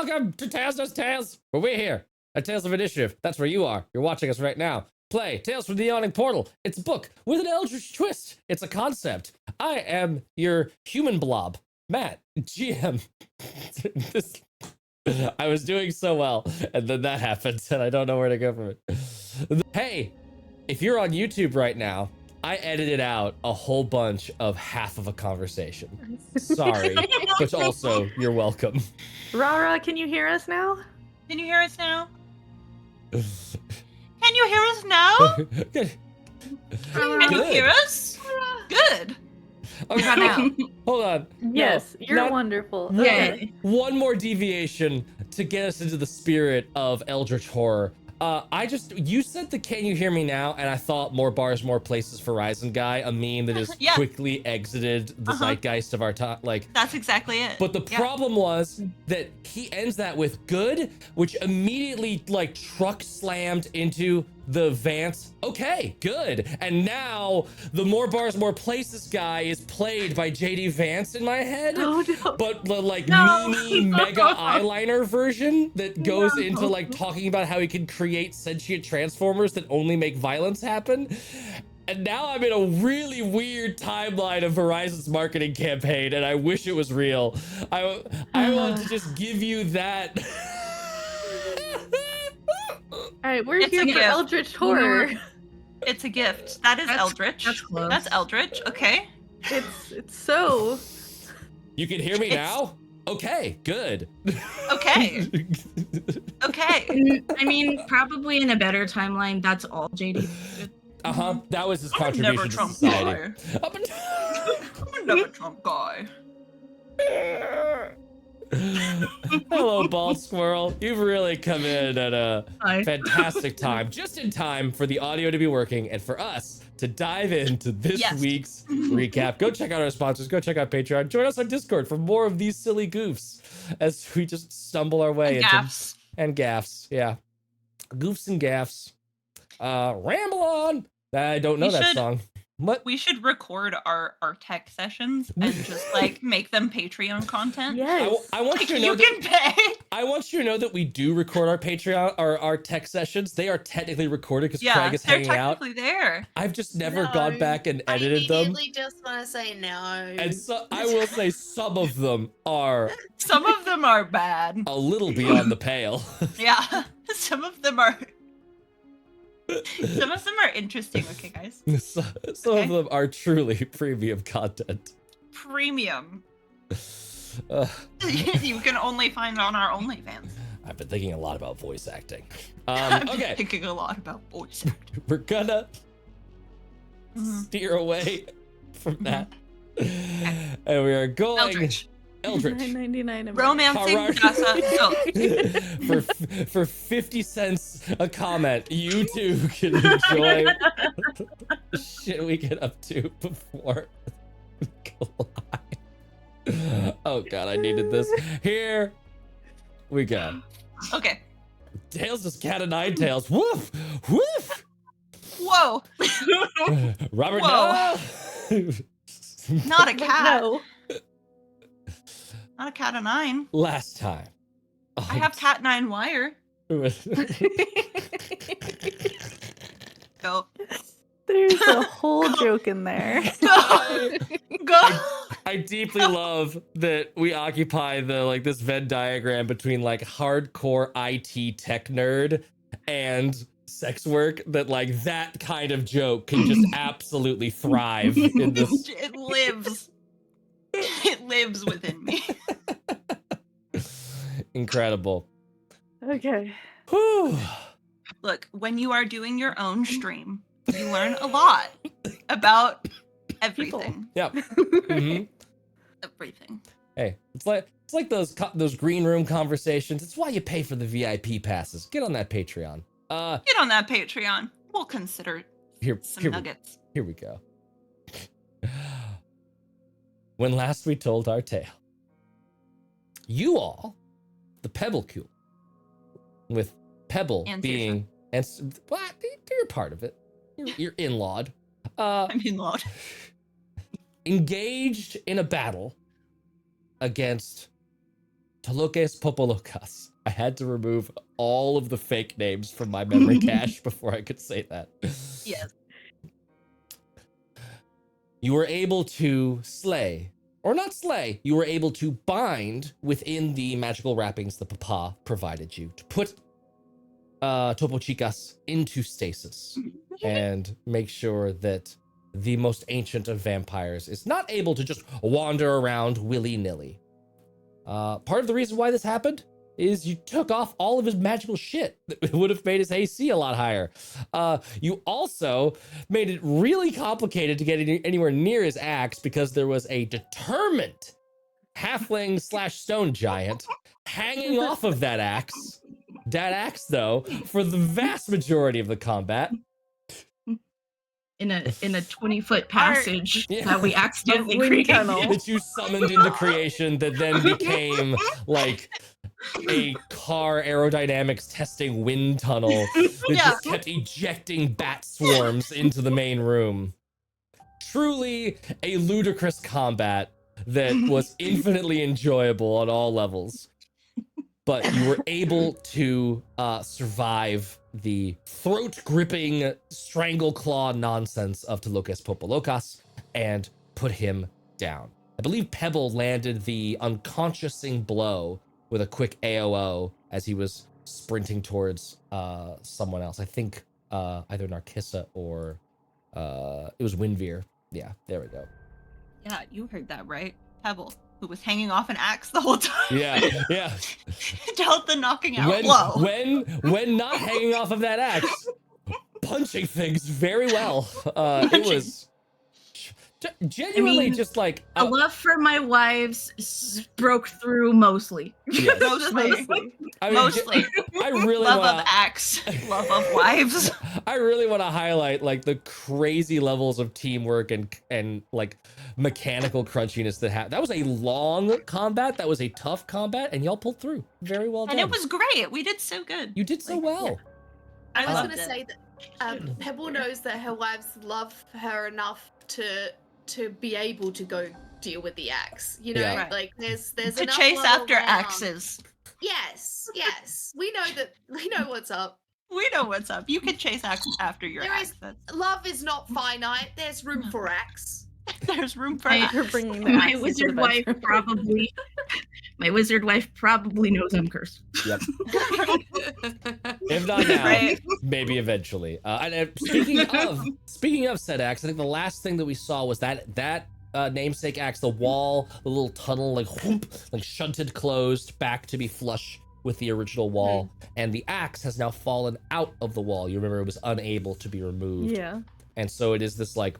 Welcome to Tales Does Tales, where we're here at Tales of Initiative. That's where you are. You're watching us right now. Play Tales from the Yawning Portal. It's a book with an eldritch twist. It's a concept. I am your human blob, Matt, GM. I was doing so well, and then that happened, and I don't know where to go from it. Hey, if you're on YouTube right now, I edited out a whole bunch of half of a conversation. Sorry, but also, you're welcome. Rara, can you hear us now? Can you hear us now? Can you hear us now? Good. Can you hear us? Good. Okay, hold on. Yes, No, you're not- wonderful. One- Okay. One more deviation to get us into the spirit of Eldritch Horror. You said the "Can you hear me now?" and I thought "More bars, more places" for Ryzen guy, a meme that has Yeah. quickly exited the zeitgeist of our time. Like, That's exactly it. but the problem was that he ends that with "good," which immediately like truck slammed into the Vance. Okay, good. And now the "More bars, more places" guy is played by JD Vance in my head. Oh no. But the like No. mini mega eyeliner version that goes into like talking about how he can create sentient transformers that only make violence happen. And now I'm in a really weird timeline of Verizon's marketing campaign, and I wish it was real. I want to just give you that. All right, we're It's here a for gift. Eldritch Horror. It's a gift. That is Eldritch. That's close. That's Eldritch. Okay. It's so. You can hear me It's- now? Okay, good. Okay. Okay. I mean, probably in a better timeline, that's all JD did. That was his I'm a contribution never to Trump society. guy. Up until- I'm a never Trump guy. Hello, Bald Squirrel. You've really come in at a Hi. fantastic time, just in time for the audio to be working and for us to dive into this Yes. week's recap. Go check out our sponsors. Go check out Patreon. Join us on Discord for more of these silly goofs as we just stumble our way And into gaffs. and gaffs. Yeah, goofs and gaffs. Ramble on. I don't know We that should- song. What? We should record our tech sessions and just like make them Patreon content. Yes. I want Like, you to know you that can pay. I want you to know that we do record our Patreon or our tech sessions. They are technically recorded because Yeah, Craig is they're hanging out. technically there. I've just never No, gone back and I edited them. immediately just want to say no. And so I will say some of them are Some of them are bad. a little beyond the pale. Yeah. Some of them are. Some of them are interesting. Okay, guys. Some of Okay. them are truly premium content. Premium. Ugh, You can only find on our OnlyFans. I've been thinking a lot about voice acting. I've been Okay, thinking a lot about voice acting. we're gonna Mhm. steer away from that. And we are going Eldritch. Eldritch. $9.99 a month. Romancing Alright. Dasa. So, for 50 cents a comment, you too can enjoy the shit we get up to before we go live. Oh god, I needed this. Here we go. okay. Tails is cat of nine tails. Woof! Woof! Whoa. Robert, Whoa. no! Not a cat. No. Not a cat of nine. Last time. I have cat nine wire. Go. There's a whole joke in there. Go. Go. I deeply love that we occupy this Venn diagram between like hardcore IT tech nerd and sex work, that like that kind of joke can just absolutely thrive in this. It lives. It lives within me. Incredible. Okay. Whew. Look, when you are doing your own stream, you learn a lot about everything. Yep. Mhm. Everything. Hey, it's like those green room conversations. It's why you pay for the VIP passes. Get on that Patreon. Get on that Patreon. We'll consider Here, some here, nuggets. here we go. When last we told our tale, you all, the Pebble Cool, with Pebble And being and what you're part of it. You're in-lawed. I mean, Lord. Engaged in a battle against Tolokes Popolokas. I had to remove all of the fake names from my memory cache before I could say that. Yes. You were able to slay, or not slay, you were able to bind within the magical wrappings that Papa provided you to put Topo Chicas into stasis and make sure that the most ancient of vampires is not able to just wander around willy-nilly. Part of the reason why this happened is you took off all of his magical shit that would have made his AC a lot higher. You also made it really complicated to get anywhere near his axe because there was a determined halfling / stone giant hanging off of that axe. That axe, though, for the vast majority of the combat. In a 20-foot passage Yeah. that we accidentally A wind created. tunnel. That you summoned into creation that then became like a car aerodynamics testing wind tunnel that just kept ejecting bat swarms into the main room. Truly a ludicrous combat that was infinitely enjoyable on all levels. But you were able to survive the throat-gripping strangle claw nonsense of Tolokes Popolokas and put him down. I believe Pebble landed the unconsciousing blow with a quick AOO as he was sprinting towards someone else. I think either Narkissa or it was Windveer. Yeah, there we go. Yeah, you heard that right. Pebble, who was hanging off an axe the whole time. Yeah, yeah. Dealt the knocking out blow. When not hanging off of that axe, punching things very well. It was genuinely just like A love for my wives broke through mostly. yes. Mostly. I mean, Mostly. I really Love wanna, of axe. Love of wives. I really want to highlight like the crazy levels of teamwork and like mechanical crunchiness that was a long combat. That was a tough combat, and y'all pulled through very well done. And it was great. We did so good. You did so well. I was loved going to it. say that Pebble knows that her wives love her enough to be able to go deal with the axe. You know, Yeah. Right. like there's To enough chase love after around. axes. Yes. We know what's up. We know what's up. You can chase after your There axe. is- Love is not finite. There's room for axe. There's room for I- axe. You're bringing the My axe into wizard the wife bedroom. probably knows I'm cursed. Yep. If not now, Right. maybe eventually. And speaking of said axe, I think the last thing that we saw was that namesake axe, the wall, the little tunnel, like whoop, like shunted closed back to be flush with the original wall, and the axe has now fallen out of the wall. You remember it was unable to be removed, Yeah. and so it is this like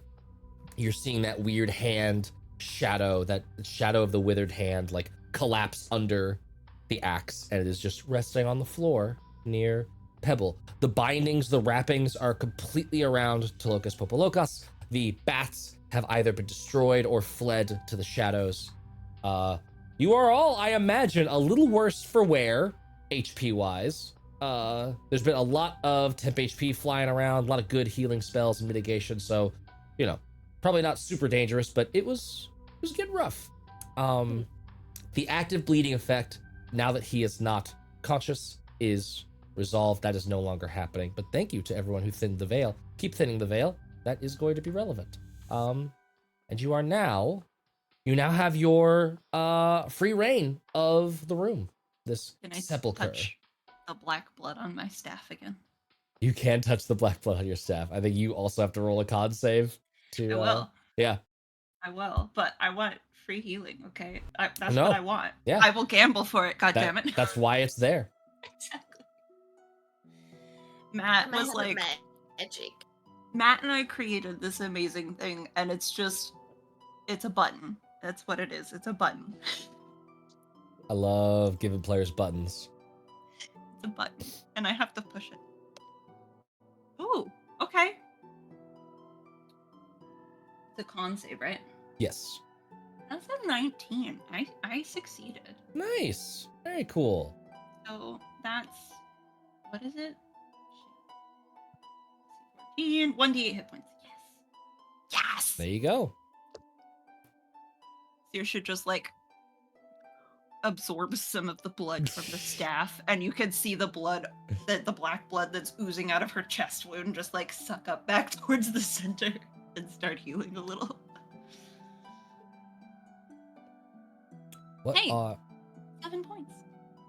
you're seeing that weird hand shadow, that shadow of the withered hand, like collapse under the axe, and it is just resting on the floor near Pebble. The bindings, the wrappings are completely around Tolokes Popolokas. The bats have either been destroyed or fled to the shadows. You are all, I imagine, a little worse for wear, HP-wise. There's been a lot of temp HP flying around, a lot of good healing spells and mitigation, so, you know, probably not super dangerous, but it was getting rough. The active bleeding effect, now that he is not conscious, is resolved. That is no longer happening. But thank you to everyone who thinned the veil. Keep thinning the veil. That is going to be relevant. And you now have your free reign of the room. This Can I sepulcher. touch the black blood on my staff again? You can touch the black blood on your staff. I think you also have to roll a con save to I will. yeah. I will, but I want free healing, okay? That's No. what I want. Yeah. I will gamble for it, God damn it. That's why it's there. Exactly. Matt May was have like, magic. Matt and I created this amazing thing, and it's a button. That's what it is. It's a button. I love giving players buttons. It's a button, and I have to push it. Ooh, okay. It's a con save, right? Yes. That's a 19. I succeeded. Nice. Very cool. So that's, what is it? 14, 1d8 hit points. Yes. There you go. You should just like absorbs some of the blood from the staff, and you can see the black blood that's oozing out of her chest wound just like suck up back towards the center and start healing a little. What Hey. are 7 points.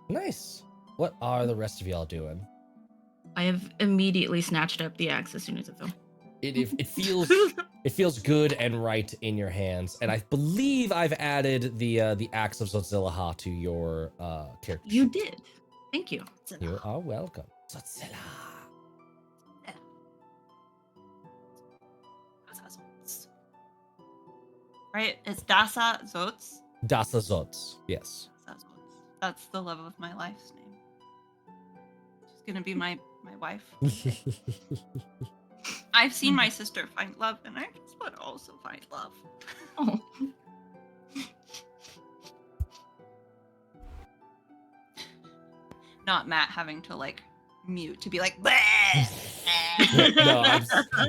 nice? What are the rest of y'all doing? I have immediately snatched up the axe as soon as it fell. It feels good and right in your hands, and I believe I've added the axe of Zotzilla to your character. You sheet. did. Thank you. You are welcome. Zotzilla. Right? It's Dasa Zotz. Dasa Zotz. Yes. Dasa Zotz. That's the love of my life's name. She's gonna be my wife. I've seen my sister find love, and I just want to also find love. Oh. Not Matt having to like mute to be like, No, I'm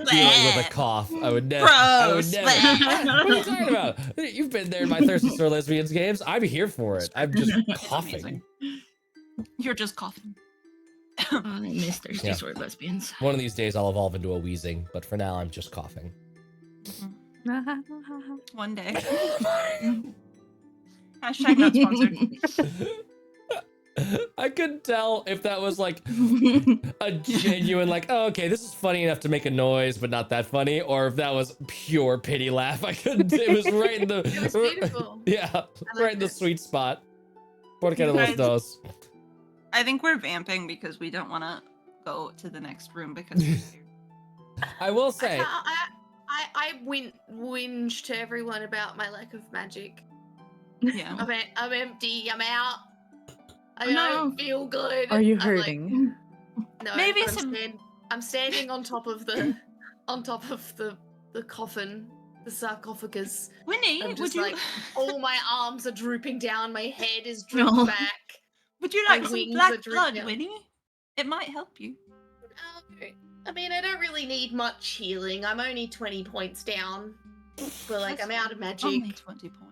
dealing with a cough. I would never. Gross. What are you talking about? You've been there in my Thirsty Sword Lesbians games. I'm here for it. I'm just coughing. amazing. You're just coughing. I miss Thirsty Yeah. Sword Lesbians. One of these days I'll evolve into a wheezing, but for now I'm just coughing. One day. Hashtag not sponsored. I couldn't tell if that was like a genuine, like, oh, okay, this is funny enough to make a noise, but not that funny, or if that was pure pity laugh. I couldn't. It was right in the. It was beautiful. Yeah, right in the it. sweet spot. Porque de los dos. I think we're vamping because we don't want to go to the next room because we're scared. I will say, I whinge to everyone about my lack of magic. Yeah. I'm empty. I'm out. I No. don't feel good. Are you I'm like, hurting? no, Maybe but some- I'm standing on top of the the coffin, the sarcophagus. Winnie, I'm would just you like all my arms are drooping down. My head is drooped No. back. would you my like some wings are black drooping blood, out. Winnie? It might help you. I mean, I don't really need much healing. I'm only 20 points down, but like That's I'm out of magic. Only 20 points.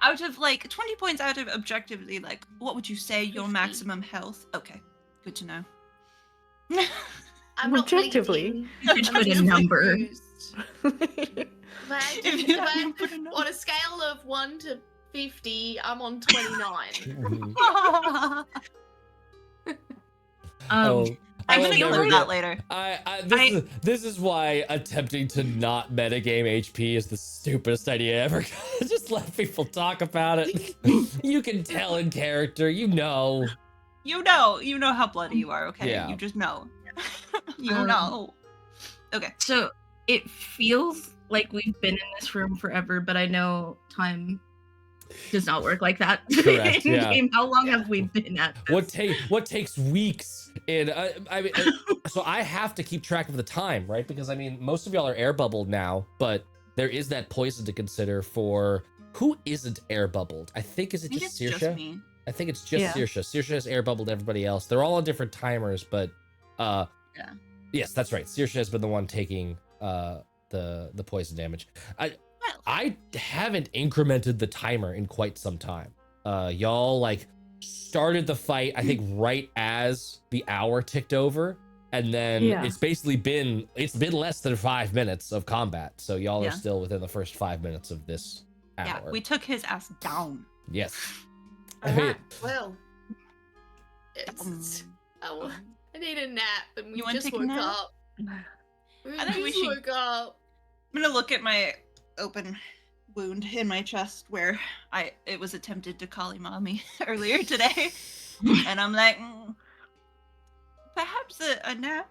Out of like 20 points out of objectively, like what would you say your 50. maximum health? Okay, good to know. I'm not Objectively. bleeding. You could I'm put a just number. confused. If you hadn't put a number. On a scale of 1 to 50, I'm on 29. oh, I'm I will gonna never clip get- that later. This is why attempting to not metagame HP is the stupidest idea ever. Just let people talk about it. You can tell in character, you know. You know how bloody you are, okay? Yeah. You just know. You Um, know. Okay. So it feels like we've been in this room forever, but I know time does not work like that. Correct, in yeah. game. How long have we been at this? What takes weeks in I mean so I have to keep track of the time, right? Because I mean most of y'all are air bubbled now, but there is that poison to consider for who isn't air bubbled. I think is I it think just it's Saoirse? just me. I think it's just Yeah. Saoirse. Saoirse has air bubbled everybody else. They're all on different timers, but Yeah. yes, that's right. Saoirse has been the one taking the poison damage. Well, I haven't incremented the timer in quite some time. Y'all like started the fight, I think, right as the hour ticked over, and then Yeah. it's basically been less than 5 minutes of combat. So y'all Yeah. are still within the first 5 minutes of this hour. yeah, we took his ass down. Yes. I mean, Alright, well, it's, I need a nap, and we You wanna just take a woke nap? up. I think we just should- woke up. I'm gonna look at my open wound in my chest where it was attempted to call mommy earlier today, and I'm like, perhaps a nap,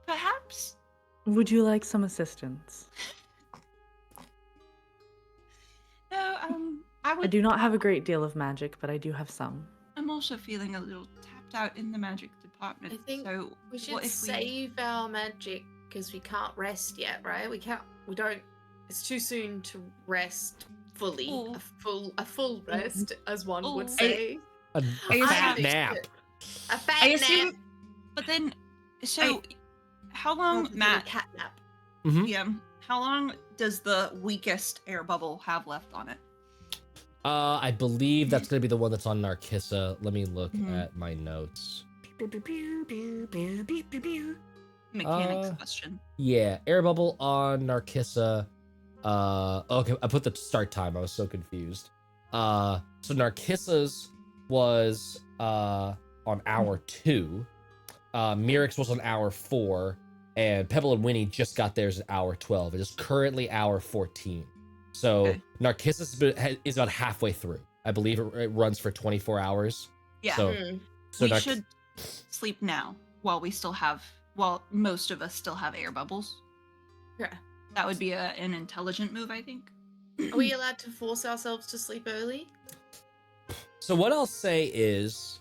perhaps. Would you like some assistance? No, I would. I do not have a great deal of magic, but I do have some. I'm also feeling a little tapped out in the magic department. I think so We should what if save our magic because we can't rest yet, right? We don't. It's too soon to rest fully. Oh. A full rest, as one would Oh. say. a I fat assume- nap. A fat I nap. assume But then, so how long, Or a Matt? cat nap. Mhm. Yeah. How long does the weakest air bubble have left on it? I believe that's gonna be the one that's on Narkissa. Let me look Mhm. at my notes. Mechanics question. Yeah, air bubble on Narkissa. Okay, I put the start time. I was so confused. So Narkissa's was on hour 2. Mirix was on hour 4, and Pebble and Winnie just got theirs at hour 12. It is currently hour 14. So Okay. Narcissus is about halfway through. I believe it runs for 24 hours. Yeah. So, Hmm. so We should sleep now while most of us still have air bubbles. Yeah. That would be an intelligent move, I think. Are we allowed to force ourselves to sleep early? So what I'll say is,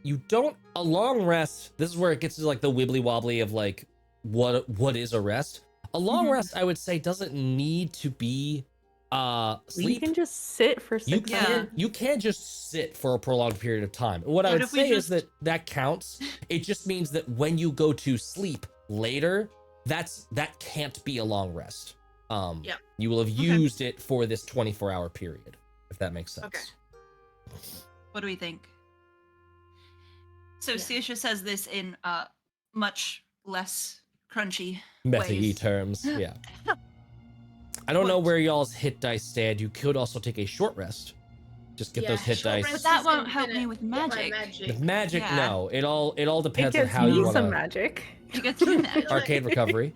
you don't a long rest. This is where it gets to like the wibbly wobbly of like what is a rest. A long Mhm. rest, I would say, doesn't need to be You sleep. can just sit for 6 Yeah. hours. You can't just sit for a prolonged period of time. What I But would if we say is just- that counts. It just means that when you go to sleep later, that can't be a long rest. Yep. You will have Okay. used it for this 24-hour period, if that makes sense. Okay. What do we think? So Yeah. Seisha says this in much less crunchy Meta-y ways. terms, yeah. I don't know What? where y'all's hit dice stand. You could also take a short rest. Just get those hit short dice. But rest that is won't gonna help me with get my magic. With magic, Yeah. no. It all It depends on gives how you me want some to magic. You get to that. arcane recovery.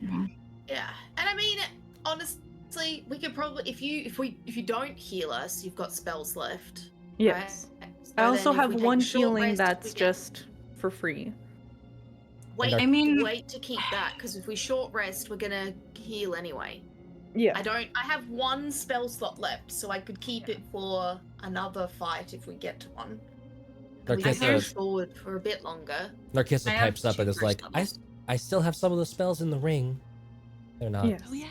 Yeah, and I mean, honestly, we could probably if you don't heal us, you've got spells left. Yes. Right? So I then also if have we take one a short healing rest, that's we get- just for free. wait. I mean- wait to keep that because if we short rest, we're gonna heal anyway. Yeah. I have one spell slot left, so I could keep it for another fight if we get to one. And we can Narkissa- push forward for a bit longer. Narkissa I have pipes up and 2 is like, first I levels. still have some of the spells in the ring. They're not. Yes. Oh yeah.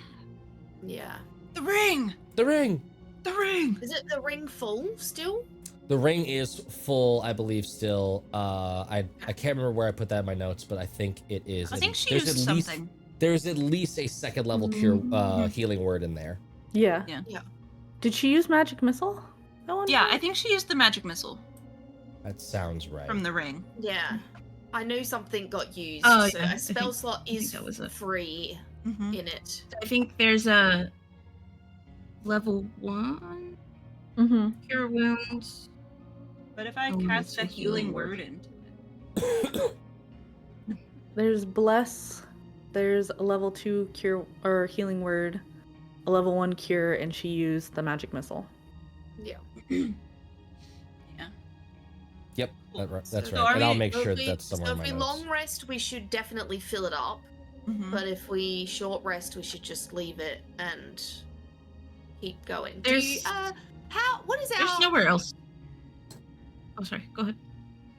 Yeah. The ring! The ring! The ring! Is it the ring full still? The ring is full, I believe, still. I can't remember where I put that in my notes, but I think it is. I think she there's used at least, something. There's at least a second level cure Mhm. healing word in there. Yeah. Yeah. Yeah. Did she use magic missile? Yeah, I think she used the magic missile That sounds right. from the ring. Yeah. I knew something got used. Oh, so yeah, I a spell think- slot think is that was it. free Mm-hmm. in it. I think there's a level 1 Mm-hmm. cure wounds. But if I Oh, cast that's a a healing healing word word. into There's bless. There's a level 2 cure or healing word, a level 1 cure, and she used the magic missile. Yeah. Yep, that's So right. are And I'll we- make So sure if we- that's somewhere so in my if we notes. long rest, we should definitely fill it up. Mhm. But if we short rest, we should just leave it and keep going. There's- What is our? There's nowhere else. Oh, sorry. Go ahead.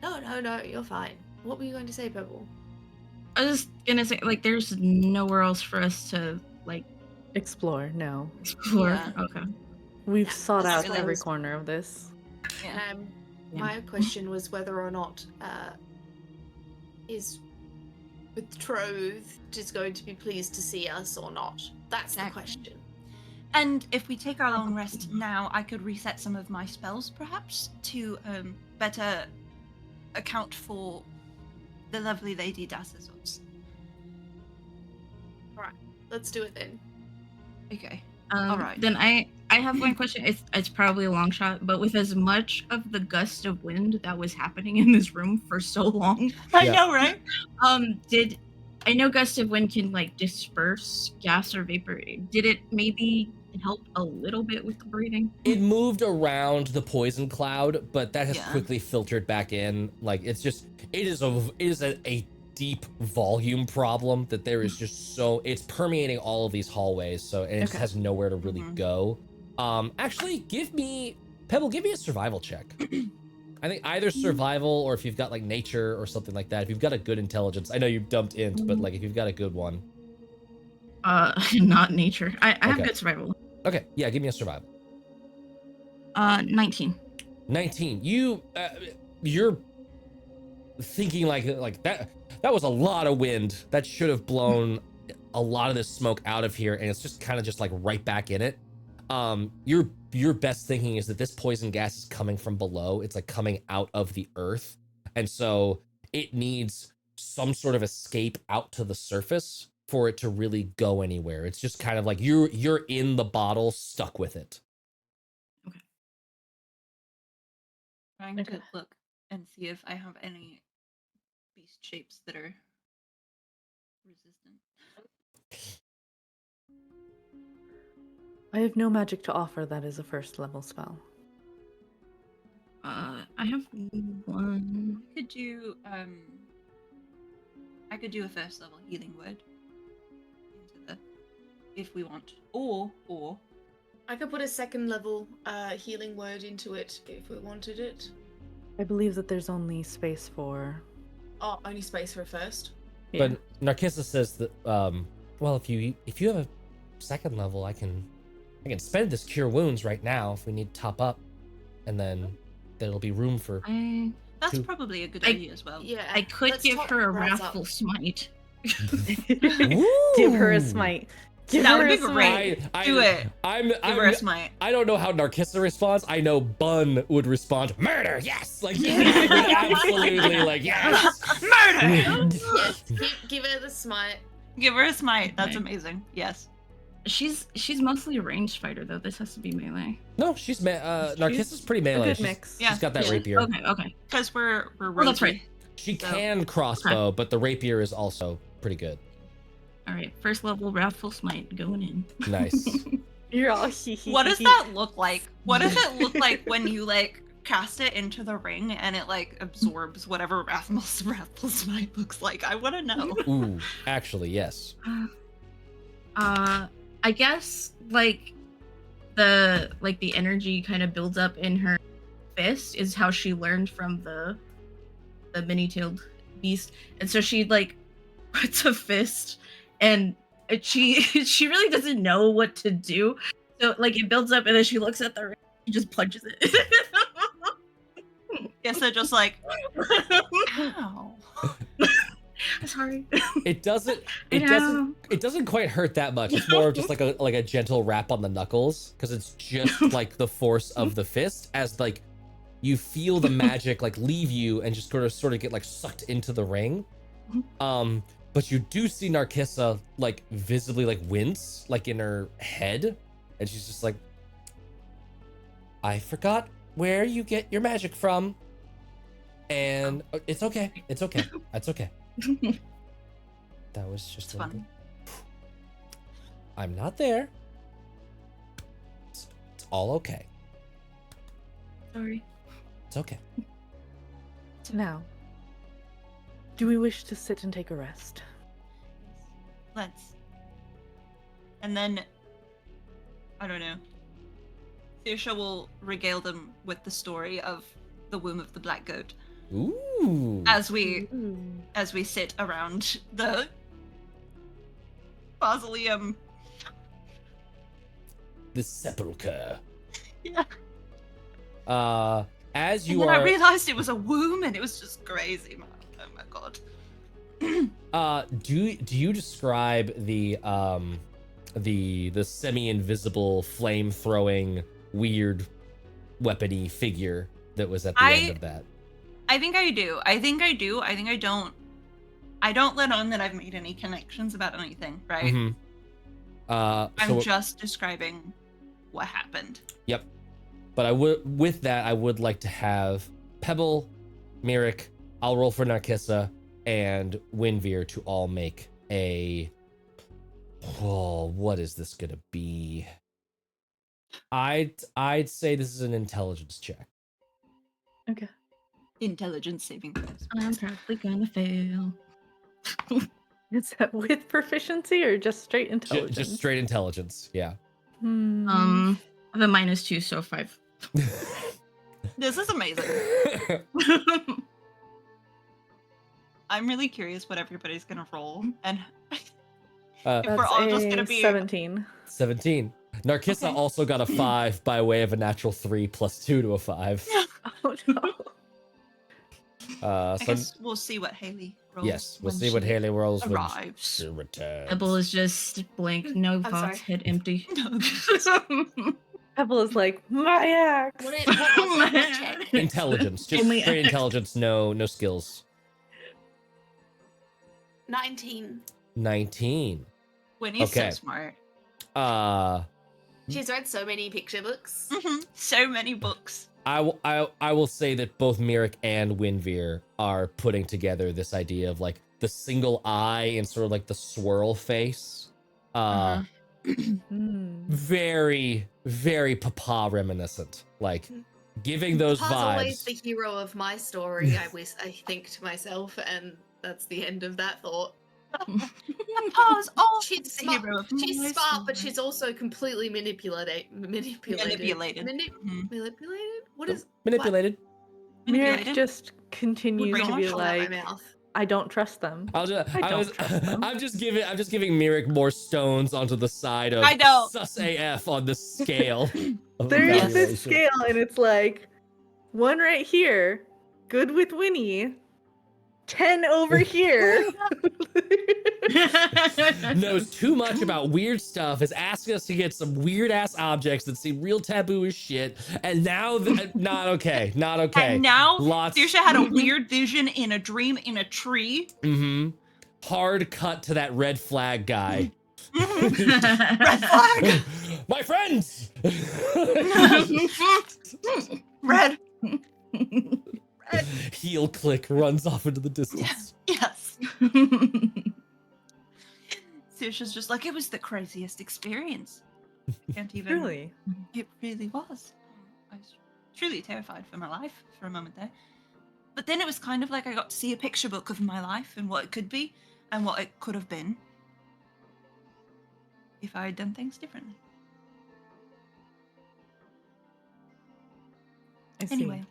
No, you're fine. What were you going to say, Pebble? I was just gonna say, like, there's nowhere else for us to like Explore. No. explore. Yeah. Okay. We've sought That's out what I every was- corner of this. Yeah. Yeah. My question was whether or not is betrothed is going to be pleased to see us or not. That's the Exactly. question. And if we take our long rest now, I could reset some of my spells, perhaps, to better account for the lovely Lady Dasa's odds. Let's do it then. Okay. All Alright. right. Then I have one question. It's probably a long shot, but with as much of the gust of wind that was happening in this room for so long, I Yeah. know, right? did I know gust of wind can like disperse gas or vapor? Did it maybe help a little bit with the breathing? It moved around the poison cloud, but that has Yeah. quickly filtered back in. Like it is a deep volume problem that there is just it's permeating all of these hallways. So and it just Okay. has nowhere to really Mhm. go. Actually, give me a survival check. I think either survival or if you've got like nature or something like that. If you've got a good intelligence, I know you dumped int, but like if you've got a good one. Not nature. I have Okay. good survival. Okay, yeah, give me a survival. 19. 19. You're thinking like that was a lot of wind. That should have blown a lot of this smoke out of here, and it's just kind of just like right back in it. your best thinking is that this poison gas is coming from below. It's like coming out of the earth, and so it needs some sort of escape out to the surface for it to really go anywhere. It's just kind of like you're in the bottle, stuck with it. Trying to look and see if I have any beast shapes that are resistant. I have no magic to offer that is a first level spell. I have one. I could do a first level healing word into the, if we want, or I could put a second level healing word into it if we wanted it. I believe that there's only space for. Oh, only space for a first. Yeah. But Narcissa says that well, if you have a second level, I can spend this cure wounds right now if we need to top up, and then there'll be room for. that's probably a good idea as well. Yeah, I could let's give top her a Raz up. wrathful smite. Give her a smite. Give That her would a be smite. great. Do it. I'm Give her a smite. I don't know how Narcissa responds. I know Bun would respond, murder, yes! Like, absolutely, like, yes! Murder! Yes, give her the smite. Give her a smite. That's Okay. amazing. Yes. She's mostly a ranged fighter though. This has to be melee. No, she's Narcissa's pretty A melee. good She's- mix. Yeah. She's got that Yeah. rapier. Okay. Because we're Oh, that's right. She So- can crossbow, but the rapier is also pretty good. All right. First level wrathful smite going in. Nice. You're all hee hee. What does that look like? What does it look like when you like cast it into the ring and it like absorbs whatever wrathful smite looks like? I want to know. Ooh, actually, yes. I guess like the energy kind of builds up in her fist is how she learned from the many-tailed beast, and so she like puts a fist, and she really doesn't know what to do. So like it builds up, and then she looks at the ring, she just punches it. Guess they're just like, ow. Sorry. It doesn't I know. it doesn't quite hurt that much. It's more of just like a gentle rap on the knuckles, because it's just like the force of the fist as like you feel the magic like leave you and just sort of get like sucked into the ring. But you do see Narcissa like visibly like wince like in her head, and she's just like, I forgot where you get your magic from, and it's okay. It's okay. That's okay. That was just It's fun. I'm not there. It's all okay. Sorry. It's okay. Now, do we wish to sit and take a rest? Let's. And then, I don't know. Saoirse will regale them with the story of the womb of the black goat Ooh. as we sit around the mausoleum. The sepulcher. Yeah. As And you then are I realized it was a womb, and it was just crazy, man. Oh my god. do you describe the semi-invisible flame throwing weird weapony figure that was at the end of that? I think I do. I think I do. I think I don't. I don't let on that I've made any connections about anything, right? Mhm. I'm just describing what happened. Yep. But I would like to have Pebble, Mirik, I'll roll for Narcissa, and Winveer to all make a. Oh, what is this gonna be? I'd say this is an intelligence check. Okay. Intelligence saving throws. I'm probably gonna fail. Is that with proficiency or just straight Ju- intelligence? just straight intelligence. Yeah. Hmm. I have a -2, so 5. This is amazing. I'm really curious what everybody's gonna roll, and if Uh, we're all just gonna a be 17. 17. Narcissa Okay. also got a 5 by way of a natural 3 plus 2 to a 5. Oh no. I So guess we'll see what Haley rolls. yes, we'll when see what she Haley rolls when arrives. she returns. Pebble is just blank, no I'm thoughts, sorry. head empty. Pebble is like, my axe. What was that? What check? Intelligence, just Only straight X. intelligence, no skills. 19. 19. Winnie's Okay. so smart. She's read so many picture books. So many books. I will say that both Mirik and Winveer are putting together this idea of like the single eye and sort of like the swirl face. Very, very Papa reminiscent. Like giving those Papa's always vibes. the hero of my story, I think to myself, and that's the end of that thought. Papa's also She's the smart. hero of She's my smart, but story. she's also completely manipulated. Manipulated. Manipulated? What is Manipulated. Mirik Manipulated. just continues Would to not be come out my like, mouth. I don't trust them. I don't trust them. I'm just giving Mirik more stones onto the side of I know. sus AF on the scale. of There is evaluation. this scale, and it's like, one right here, good with Winnie. 10 over here. Knows too much about weird stuff, is asking us to get some weird ass objects that seem real taboo as shit, and now not okay. And now Lots. Saoirse had a weird vision in a dream in a tree. Hard cut to that red flag guy. Red flag. My friends. Red. Heel click runs off into the distance. Yes. Saoirse's just like, it was the craziest experience. I can't even. Really? It really was. I was truly terrified for my life for a moment there. But then it was kind of like I got to see a picture book of my life and what it could be and what it could have been if I had done things differently. I see. Anyway,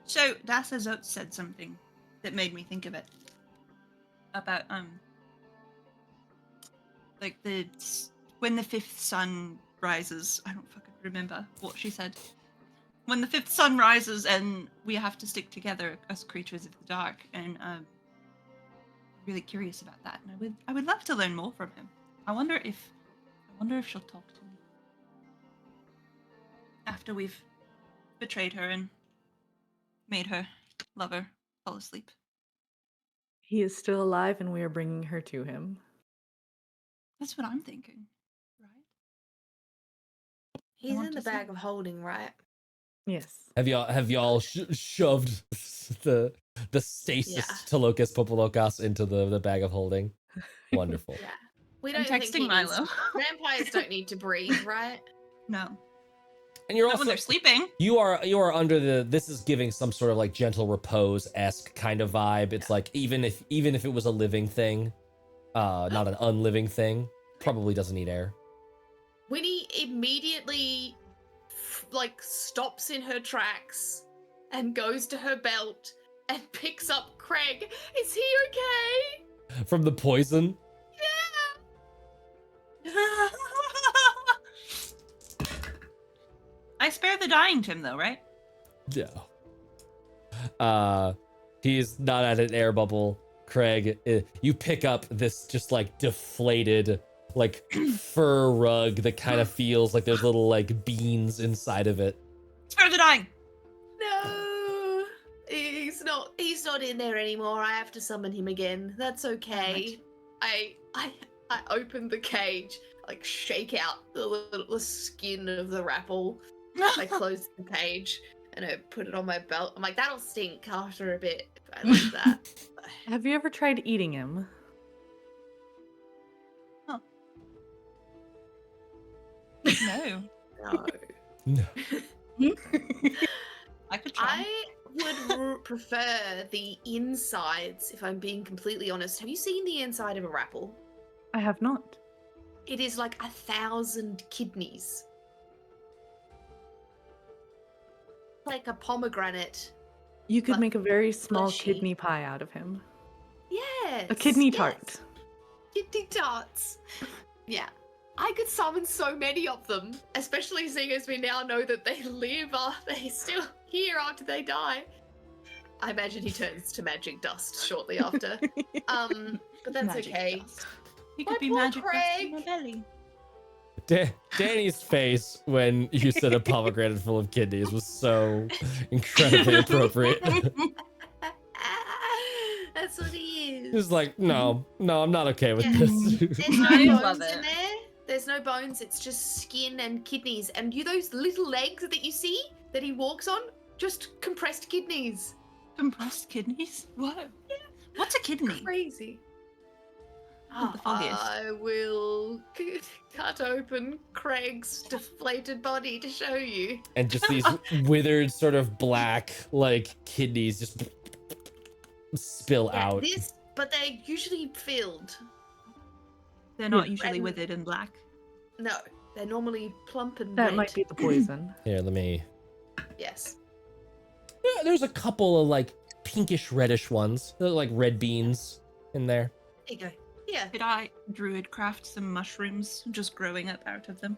so Dasa Zote said something that made me think of it. About like when the fifth sun rises. I don't fucking remember what she said. When the fifth sun rises and we have to stick together as creatures of the dark, and I'm really curious about that. And I would love to learn more from him. I wonder if she'll talk to me after we've betrayed her and made her lover fall asleep. He is still alive, and we are bringing her to him. That's what I'm thinking, right? He's want in the to see. bag of holding, right? Yes. Have y'all shoved the stasis Yeah. Tolokas Popolokas into the bag of holding? Wonderful. Yeah. We I'm don't think texting he needs- Milo. Vampires don't need to breathe, right? No. And you're Not also when they're sleeping. you are under the, this is giving some sort of like gentle repose-esque kind of vibe. It's like even if it was a living thing, not an unliving thing, probably doesn't need air. Winnie immediately stops in her tracks and goes to her belt and picks up Craig. Is he okay? From the poison. Yeah. I spare the dying Tim though, right? Yeah. He's not at an air bubble. Craig, you pick up this just like deflated like fur rug that kind of feels like there's little like beans inside of it. Spare the dying. No, he's not in there anymore. I have to summon him again. That's okay. I open the cage, like shake out the skin of the rapple. I close the cage and I put it on my belt. I'm like, that'll stink after a bit if I leave that. Have you ever tried eating him? No. No. No. I could try. I would prefer the insides, if I'm being completely honest. Have you seen the inside of a rapple? I have not. It is like 1,000 kidneys. Like a pomegranate. You could But make a very small fleshy. kidney pie out of him. Yes. A kidney yes. tart. Kidney tarts. Yeah. I could summon so many of them, especially seeing as we now know that they live, they still here after they die. I imagine he turns to magic dust shortly after. But that's Magic okay. dust. He could My be poor magic dust in Craig. my belly. Danny's face when you said a pomegranate full of kidneys was so incredibly appropriate. That's what he is. He's like, no, I'm not okay with Yeah. this. There's no I bones love in it. there. There's no bones. It's just skin and kidneys. And those little legs that you see that he walks on, just compressed kidneys. Compressed kidneys? What? What's a kidney? Crazy. Not the foggiest. I will cut open Craig's deflated body to show you. And just these withered, sort of black, like kidneys just spill Yeah, out. but they're usually filled. They're not Yeah. usually And- withered and black. No, they're normally plump and That red. might be the poison. Here, let me. Yes. Yeah, there's a couple of like pinkish reddish ones. They're like red beans in there. There you go. Yeah. Could I druid craft some mushrooms just growing up out of them?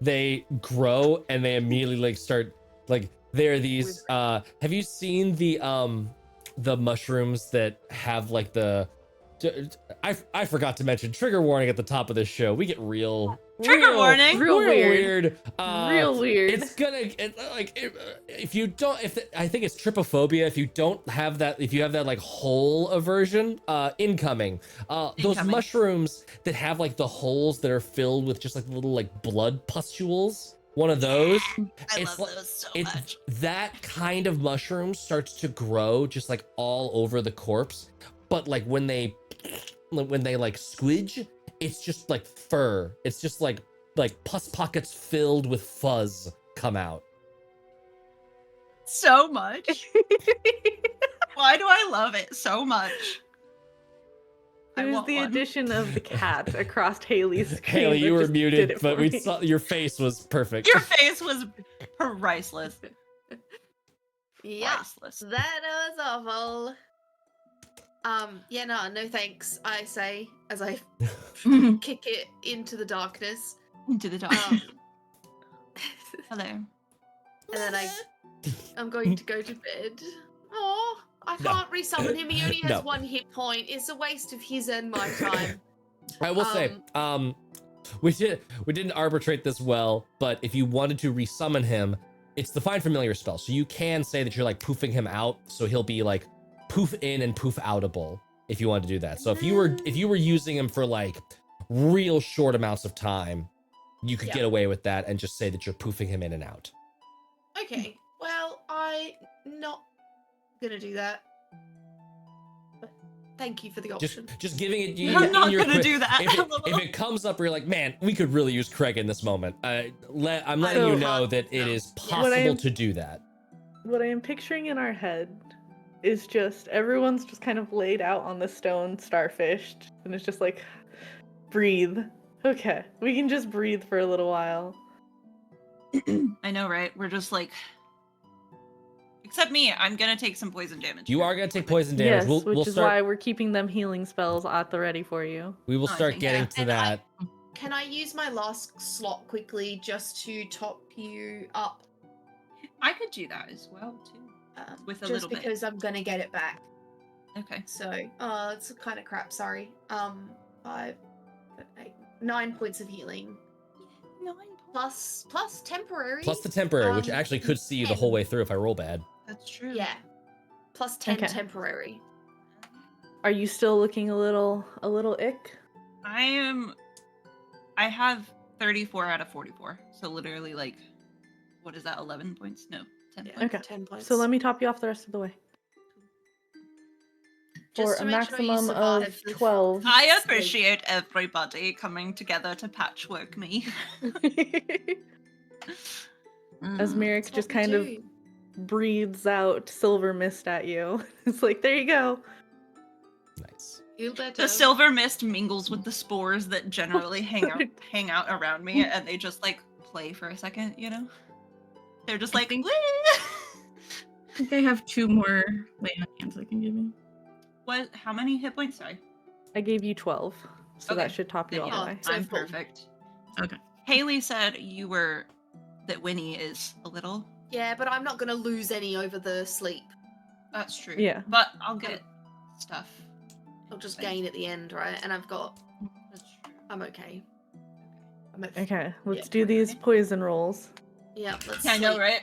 They grow and they immediately like start like they're these have you seen the mushrooms that have like the I forgot to mention trigger warning at the top of this show. We get real Trigger warning! Real weird. Real weird. It's gonna if you don't I think it's trypophobia. If you don't have that, if you have that like hole aversion, incoming. Those Incoming. mushrooms that have like the holes that are filled with just like little like blood pustules. One of those. I It's love like- those so It's much. that kind of mushroom starts to grow just like all over the corpse, but like when they like squidge, it's just like fur. It's just like pus pockets filled with fuzz come out. So much. Why do I love it so much? I It was want the one. addition of the cat across Haley's screen. Haley, that you were just did muted, it but for we me. saw your face was perfect. Your face was priceless. Yeah. Priceless. That was awful. Yeah, no thanks, I say, as I kick it into the darkness. Into the dark. Um, Hello. and then I'm going to go to bed. Oh, I No. can't resummon him. He only has No. 1 hit point. It's a waste of his and my time. I will say, we didn't arbitrate this well, but if you wanted to resummon him, it's the Find Familiar spell. So you can say that you're like poofing him out, so he'll be like poof in and poof outable if you want to do that. So if you were using him for like real short amounts of time, you could Yeah. get away with that and just say that you're poofing him in and out. Okay, well, I'm not gonna do that. But thank you for the option. Just giving it. You, I'm in not your gonna do that. If it comes up where you're like, man, we could really use Craig in this moment. I'm letting So- you know that it is What I possible am- to do that. What I am picturing in our head is just everyone's just kind of laid out on the stone starfish, and it's just like, breathe. Okay, we can just breathe for a little while. I know, right? We're just like. Except me, I'm gonna take some poison damage. You are gonna take poison damage. Yes, we'll which is start. why we're keeping them healing spells at the ready for you. We will Oh, start okay. getting Yeah, to and that. Can I use my last slot quickly just to top you up? I could do that as well too. With a just little bit. because I'm gonna get it back. Okay. So, it's kind of crap. Sorry. 5, 8, 9 points of healing 9 plus temporary. Plus the temporary, which um, actually could see you the 10. whole way through if I roll bad. That's true. Yeah. Plus 10 Okay. temporary. Are you still looking a little ick? I have 34 out of 44. So literally like what is that, 11 points? No, 10 Yeah, points. Okay. 10 points. So let me top you off the rest of the way. Just For to a make sure you maximum of survive the 12. I appreciate everybody coming together to patchwork me. As Merrick That's just what we kind of do. breathes out silver mist at you. It's like, there you go. Nice. Feel better. The silver mist mingles with the spores that generally hang out around me, and they just like play for a second, you know? They're just like, "Woo!" I think I have 2 more lay on hands I can give you. What? How many hit points? Sorry. I gave you 12. So that Okay. should top you Then all yeah, the way. So I'm full. perfect. Okay. Haley said that Winnie is a little. Yeah, but I'm not gonna lose any over the sleep. That's true. Yeah. But I'll get stuff. I'll just gain at the end, right? And I've got. That's true. I'm okay. I'm at. Okay, let's Yeah. do these poison rolls. Yeah, let's. Yeah, I know, sleep.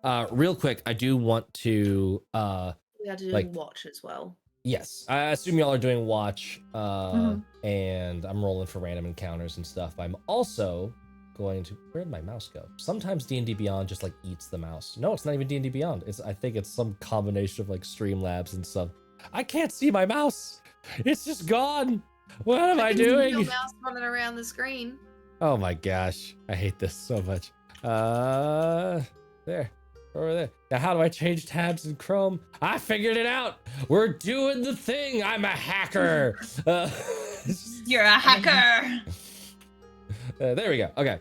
right? Real quick, I do want to We are doing like- watch as well. yes, I assume y'all are doing watch, Mhm. and I'm rolling for random encounters and stuff. I'm also going to, where'd my mouse go? Sometimes D&D Beyond just like eats the mouse. No, it's not even D&D Beyond. I think it's some combination of like Streamlabs and stuff. I can't see my mouse. It's just gone. What am I can see your doing? mouse running around the screen. Oh my gosh, I hate this so much. There, over there. Now, how do I change tabs in Chrome? I figured it out. We're doing the thing. I'm a hacker. You're a hacker. There we go. Okay.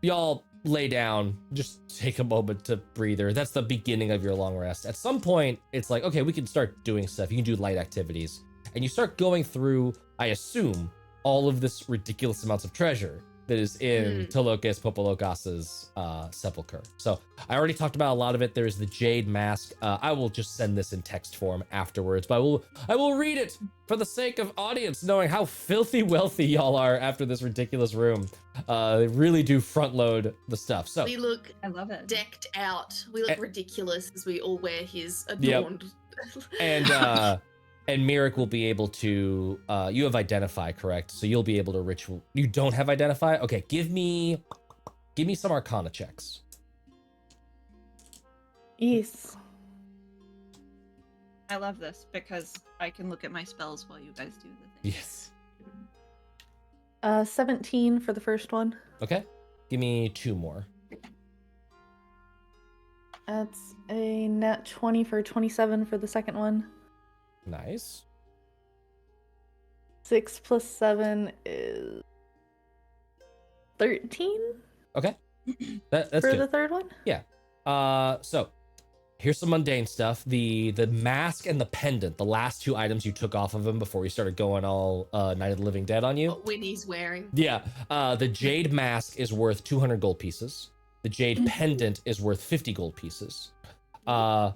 Y'all lay down. Just take a moment to breather. That's the beginning of your long rest. At some point, it's like, okay, we can start doing stuff. You can do light activities. And you start going through, I assume, all of this ridiculous amounts of treasure that is in Tolokes Popolokas's sepulcher. So I already talked about a lot of it. There is the jade mask. I will just send this in text form afterwards, but I will read it for the sake of audience knowing how filthy wealthy y'all are after this ridiculous room. They really do front load the stuff. So We look I love it. decked out. We look ridiculous as we all wear his Yep. adorned. and Mirik will be able to, you have Identify, correct? So you'll be able to ritual. You don't have Identify? Okay, give me some Arcana checks. Yes. I love this because I can look at my spells while you guys do the thing. Yes. 17 for the first one. Okay, give me 2 more. That's a nat 20 for 27 for the second one. Nice. 6 plus 7 is 13 Okay, that's for good. the third one. So here's some mundane stuff. The mask and the pendant, the last 2 items you took off of him before you started going all Night of the Living Dead on you. What Winnie's wearing. Yeah, the jade mask is worth 200 gold pieces. The jade pendant is worth 50 gold pieces. There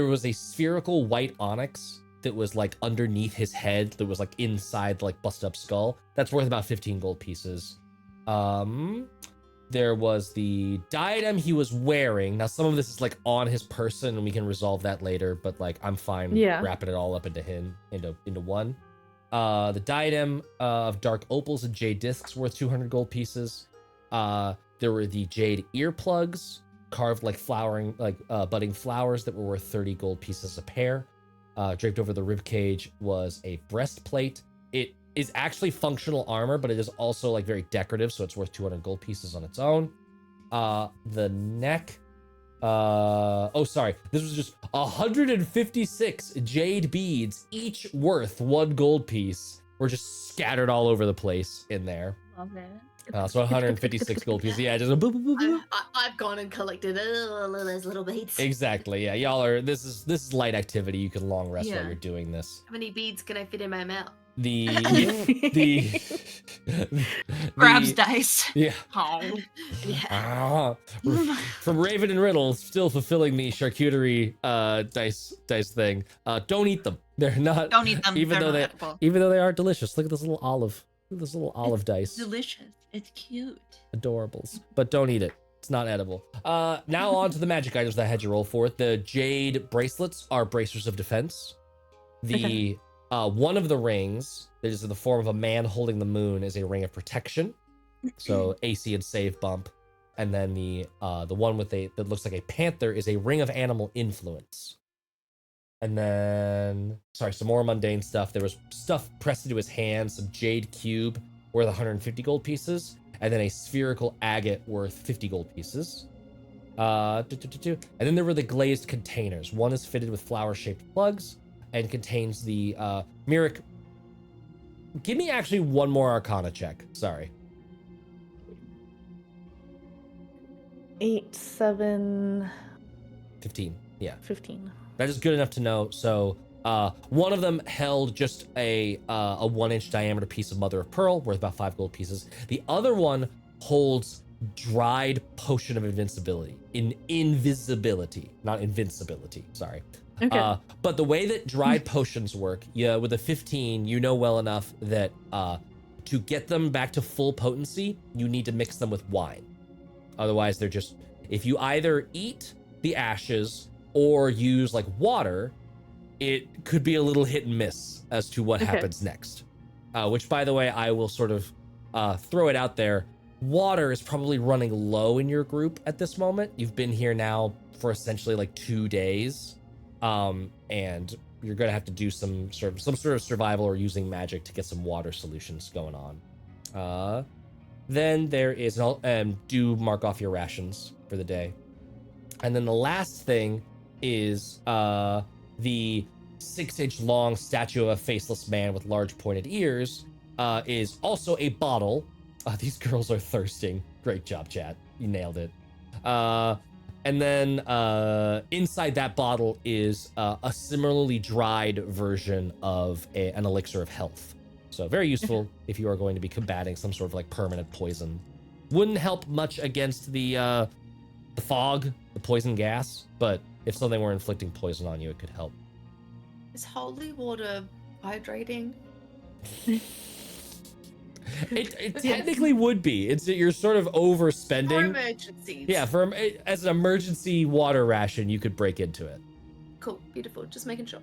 was a spherical white onyx that was like underneath his head that was like inside the like busted up skull. That's worth about 15 gold pieces. There was the diadem he was wearing. Now some of this is like on his person and we can resolve that later, but like I'm fine wrapping it all up into one. The diadem of dark opals and jade discs worth 200 gold pieces. There were the jade earplugs carved like flowering, like budding flowers that were worth 30 gold pieces a pair. Draped over the rib cage was a breastplate. It is actually functional armor, but it is also like very decorative, so it's worth 200 gold pieces on its own. The neck. This was just 156 jade beads, each worth 1 gold piece. Were just scattered all over the place in there. Love it. So 156 gold pieces. Yeah, just a boop, boop, boop, boop. I've gone and collected all of those little beads. Exactly. Yeah, y'all are. This is light activity. You can long rest while Yeah. you're doing this. How many beads can I fit in my mouth? The Grabs dice. Yeah. Oh. Yeah. From Raven and Riddle, still fulfilling the charcuterie dice thing. Don't eat them. They're not. Don't eat them. Even They're though not they edible. even though they are delicious. Look at this little olive. Look at this little olive dice. Delicious. It's cute. Adorables. But don't eat it. It's not edible. Now on to the magic items that I had you roll for. The jade bracelets are bracers of defense. The one of the rings that is in the form of a man holding the moon is a ring of protection. So AC and save bump. And then the one with that looks like a panther is a ring of animal influence. And then, some more mundane stuff. There was stuff pressed into his hand, some jade cube worth 150 gold pieces, and then a spherical agate worth 50 gold pieces. And then there were the glazed containers. One is fitted with flower-shaped plugs and contains the Mirik. Give me actually one more Arcana check. Sorry. 8, 7, 15. Yeah. 15. That is good enough to know. So one of them held just a 1-inch diameter piece of mother of pearl worth about 5 gold pieces. The other one holds dried potion of invincibility. Invisibility, not invincibility. Sorry. Okay. But the way that dried potions work, yeah, with a 15, you know well enough that to get them back to full potency, you need to mix them with wine. Otherwise, they're just, if you either eat the ashes or use like water, it could be a little hit and miss as to what happens next. Which, by the way, I will sort of throw it out there. Water is probably running low in your group at this moment. You've been here now for essentially like 2 days. And you're gonna have to do some sort of survival or using magic to get some water solutions going on. Then there is do mark off your rations for the day. And then the last thing is the 6-inch long statue of a faceless man with large pointed ears is also a bottle. These girls are thirsting. Great job, chat. You nailed it. And then inside that bottle is a similarly dried version of an elixir of health. So very useful if you are going to be combating some sort of like permanent poison. Wouldn't help much against the fog, the poison gas, but if something were inflicting poison on you, it could help. Is holy water hydrating? It technically would be. You're sort of For overspending. emergencies. Yeah, as an emergency water ration, you could break into it. Cool. Beautiful. Just making sure.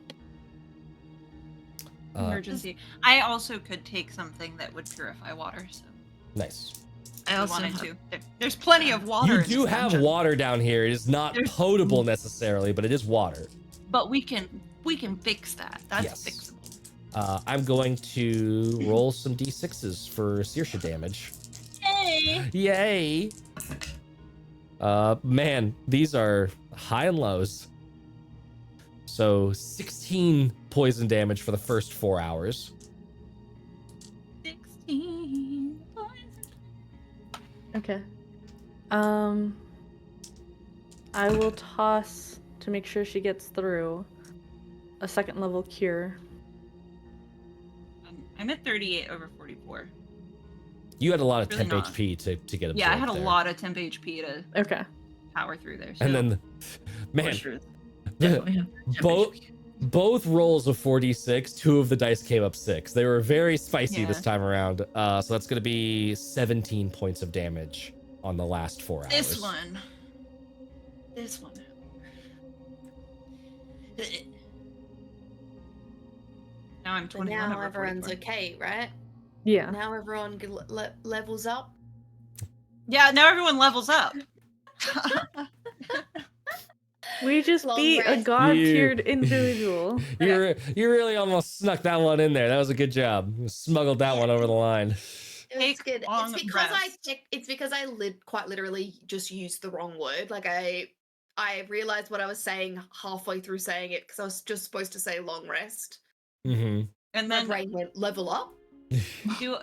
Emergency. I also could take something that would purify water, so Nice. I if I also wanted have, to. There's plenty of water. You in do this have dungeon, water down here. It is not There's- potable necessarily, but it is water. but we can fix that. That's Yes. fixable. I'm going to roll some d6s for Saoirse damage. Hey. Yay! Man, these are high and lows. So 16 poison damage for the first 4 hours. 16. Okay. I will toss to make sure she gets through a 2nd level cure. I'm at 38 over 44. You had a lot of Really temp not. HP to get absorbed Yeah, I had a there. lot of temp HP to Okay. power through there. So And then, man, definitely have both rolls of 4d6, 2 of the dice came up 6. They were very spicy Yeah. this time around. So that's going to be 17 points of damage on the last 4 hours. This one. Now I'm So 21 now over everyone's 44. okay, right? Yeah. Now everyone levels up. Yeah, now everyone levels up. We just Long beat a rest. god-tiered individual. You really almost snuck that one in there. That was a good job. You smuggled that one over the line. It was Take good. long It's because I quite literally just used the wrong word. Like I realized what I was saying halfway through saying it because I was just supposed to say long rest. Mm-hmm. And My then brain went level up. do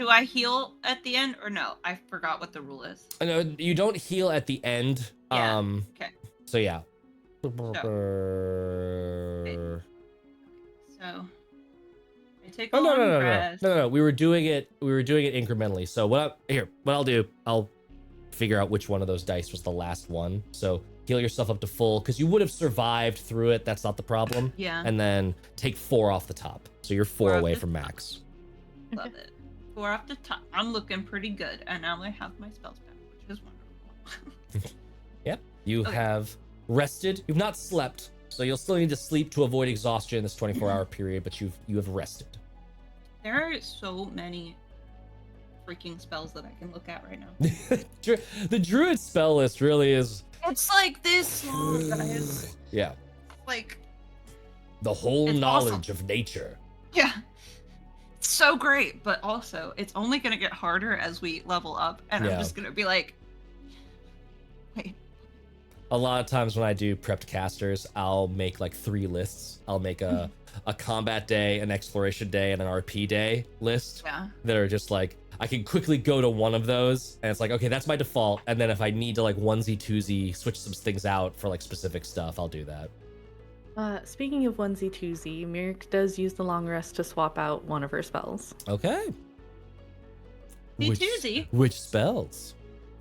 I heal at the end or no? I forgot what the rule is. No, you don't heal at the end. Yeah, okay. So yeah. So I take a Oh no long no no no rest. no! We were doing it incrementally. So what I'll do, I'll figure out which one of those dice was the last one. So heal yourself up to full because you would have survived through it. That's not the problem. Yeah, And then take 4 off the top. So you're 4 4 off away the from top. max. love it. 4 off the top. I'm looking pretty good, and now I have my spells back, which is wonderful. Yep. You Okay. have rested. You've not slept, so you'll still need to sleep to avoid exhaustion in this 24-hour period. But you have rested. There are so many freaking spells that I can look at right now. The druid spell list really is. It's like this long, guys. Yeah. Like, The whole It's knowledge of nature. yeah. It's so great, but also it's only gonna get harder as we level up, and Yeah. I'm just gonna be like, wait. A lot of times when I do prepped casters, I'll make like 3 lists. I'll make a combat day, an exploration day, and an RP day list Yeah. that are just like, I can quickly go to one of those and it's like, okay, that's my default. And then if I need to like onesie twosie switch some things out for like specific stuff, I'll do that. Speaking of onesie twosie, Mirk does use the long rest to swap out one of her spells. Okay. The twosie. Which spells?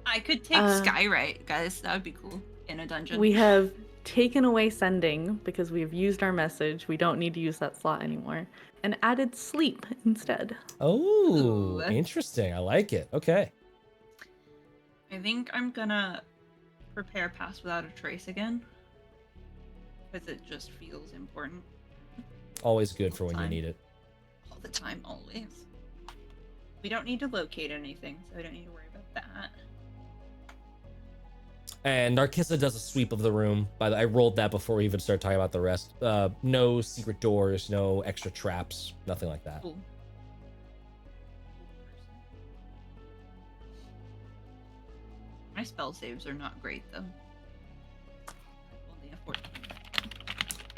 I could take Skyrite, guys. That would be cool in a dungeon. We have taken away sending because we have used our message. We don't need to use that slot anymore. And added sleep instead. Oh, Ooh. interesting. I like it. Okay. I think I'm gonna prepare Pass Without a Trace again. Because it just feels important. Always good for when you need it. All the time, always. We don't need to locate anything, so I don't need to worry about that. And Narcissa does a sweep of the room. By the way, I rolled that before we even started talking about the rest. No secret doors, no extra traps, nothing like that. Cool. My spell saves are not great, though. Only a 14.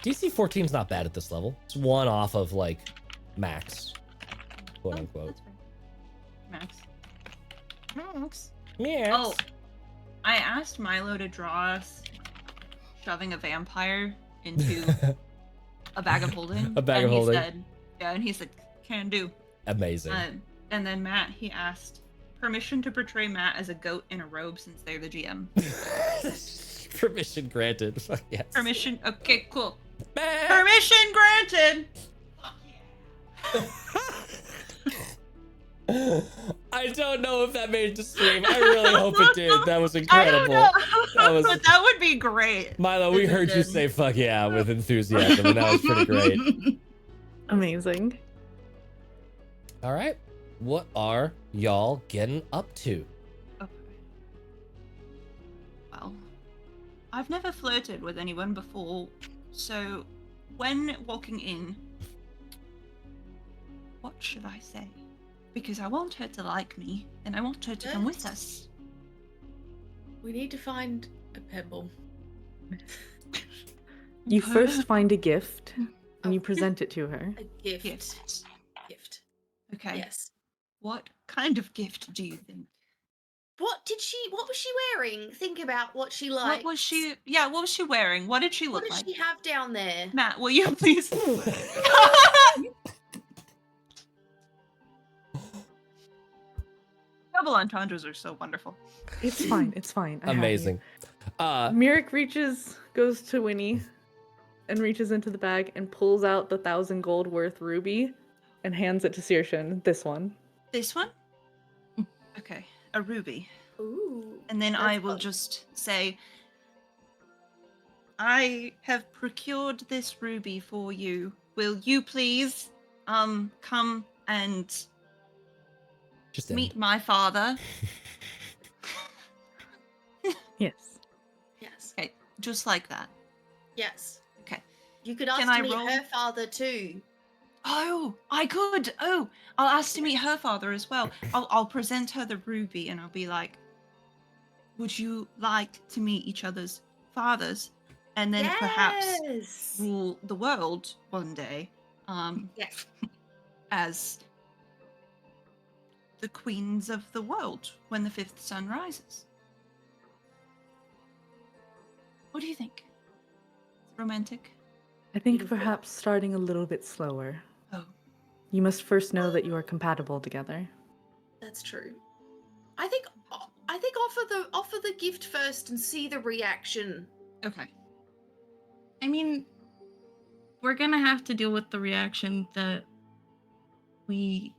DC 14 is not bad at this level. It's one off of, like, max, quote unquote. That's fair. Max. Yeah. Oh, I asked Milo to draw us shoving a vampire into a bag of holding. A bag of holding. Said, yeah, and he said, can do. Amazing. And then Matt, he asked permission to portray Matt as a goat in a robe since they're the GM. Permission granted. Fuck yes. Permission. Okay, cool. Matt! Permission granted. I don't know if that made it to stream. I really hope it did. That was I incredible. don't know. That was- But that would be great. Milo, we if it heard you did. say fuck yeah with enthusiasm, and that was pretty great. Amazing. All right. What are y'all getting up to? Okay. Well, I've never flirted with anyone before, so when walking in, what should I say? Because I want her to like me, and I want her to come with us. We need to find a pebble. You first find a gift and you present it to her. A gift. Gift. Gift. Okay. Yes. What kind of gift do you think? What was she wearing? Think about what she liked. What was she? Yeah, what was she wearing? What did she What look did like? she have down there? Matt, will you please? Double entendres are so wonderful. It's fine. It's fine. I have you. Amazing. Mirek goes to Winnie and reaches into the bag and pulls out the 1,000 gold worth ruby and hands it to Sirshan. This one. This one? Okay, a ruby. Ooh. And then I That's will fun. just say, I have procured this ruby for you. Will you please come and Just meet my father? Yes. Yes. Okay, just like that. Yes. Okay. You could ask Can to I meet roll? her father too. Oh, I could. Oh, I'll ask to meet her father as well. I'll present her the ruby and I'll be like, would you like to meet each other's fathers? And then perhaps Yes. rule the world one day. Yes. As the queens of the world when the fifth sun rises. What do you think? Romantic? I think Beautiful. perhaps starting a little bit slower. Oh, You must first know that you are compatible together. That's true. I think offer the gift first and see the reaction. okay. I mean, we're gonna have to deal with the reaction that we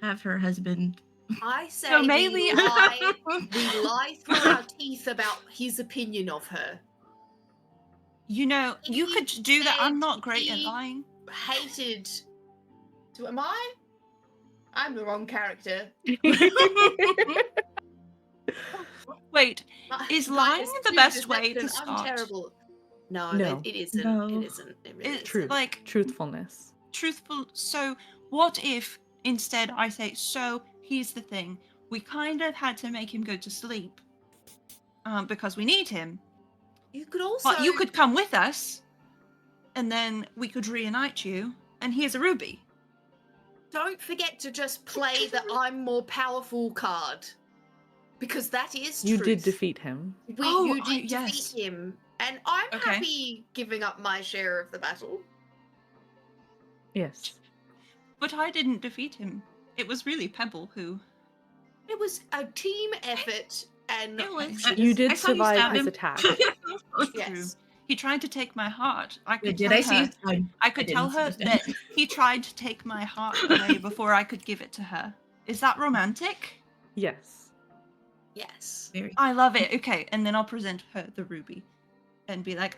have her husband. I say So maybe we lie through our teeth about his opinion of her. You know, you He could do that. I'm said not great at he- lying. Hated. So am I? I'm the wrong character. Wait, My- Is mine lying the too best way to deceptive. I'm start? terrible. No, No. it isn't. No. It isn't. It really it's isn't. Truth. like Truthfulness. truthful. So, what if instead I say, so here's the thing. We kind of had to make him go to sleep because we need him. You could also. But you could come with us, and then we could reunite you. And here's a ruby. Don't forget to just play the I'm more powerful card. Because that is You truth. did defeat him. You did yes. defeat him. And I'm Okay. happy giving up my share of the battle. Yes. But I didn't defeat him. It was really Pebble who It was a team effort, and It was- You I did saw you survive stab his him. attack. yes. He tried to take my heart. I could Did tell I see her. you stab? I could tell her didn't see you that stab. he tried to take my heart away before I could give it to her. Is that romantic? Yes. Yes. Very. I love it. Okay, and then I'll present her the ruby and be like,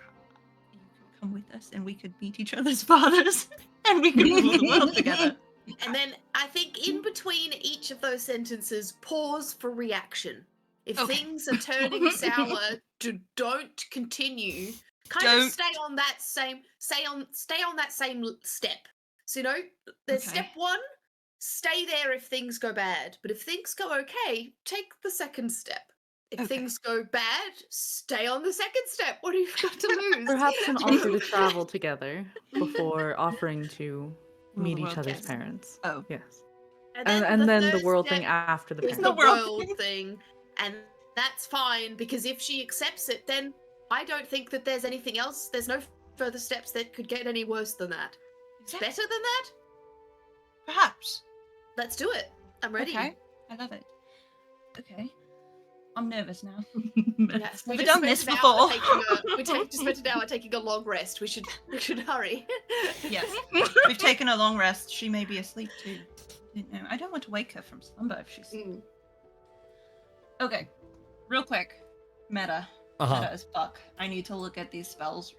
you could come with us and we could meet each other's fathers and we could rule the world together. And then I think in between each of those sentences, pause for reaction. If Okay. things are turning sour, don't continue. Kind Don't. of stay on that same stay on that same step. So there's Okay. step 1, stay there if things go bad. But if things go okay, take the second step. If Okay. things go bad, stay on the second step. What have you got to lose? Perhaps an offer to travel together before offering to Rule meet the each world other's together. parents. Oh. Yes. And And then the third world thing step after the is parents. the The world world thing, and that's fine because if she accepts it, then I don't think that there's anything else. There's no further steps that could get any worse than that. Better than that? Perhaps. Let's do it. I'm ready. Okay. I love it. Okay. I'm nervous now. Yes, We've just done spent this an hour before. just spent an hour taking a long rest. We should hurry. Yes. We've taken a long rest. She may be asleep too. Didn't know. I don't want to wake her from slumber if she's. Mm. Okay. Real quick. Meta. Uh-huh. Meta as fuck. I need to look at these spells.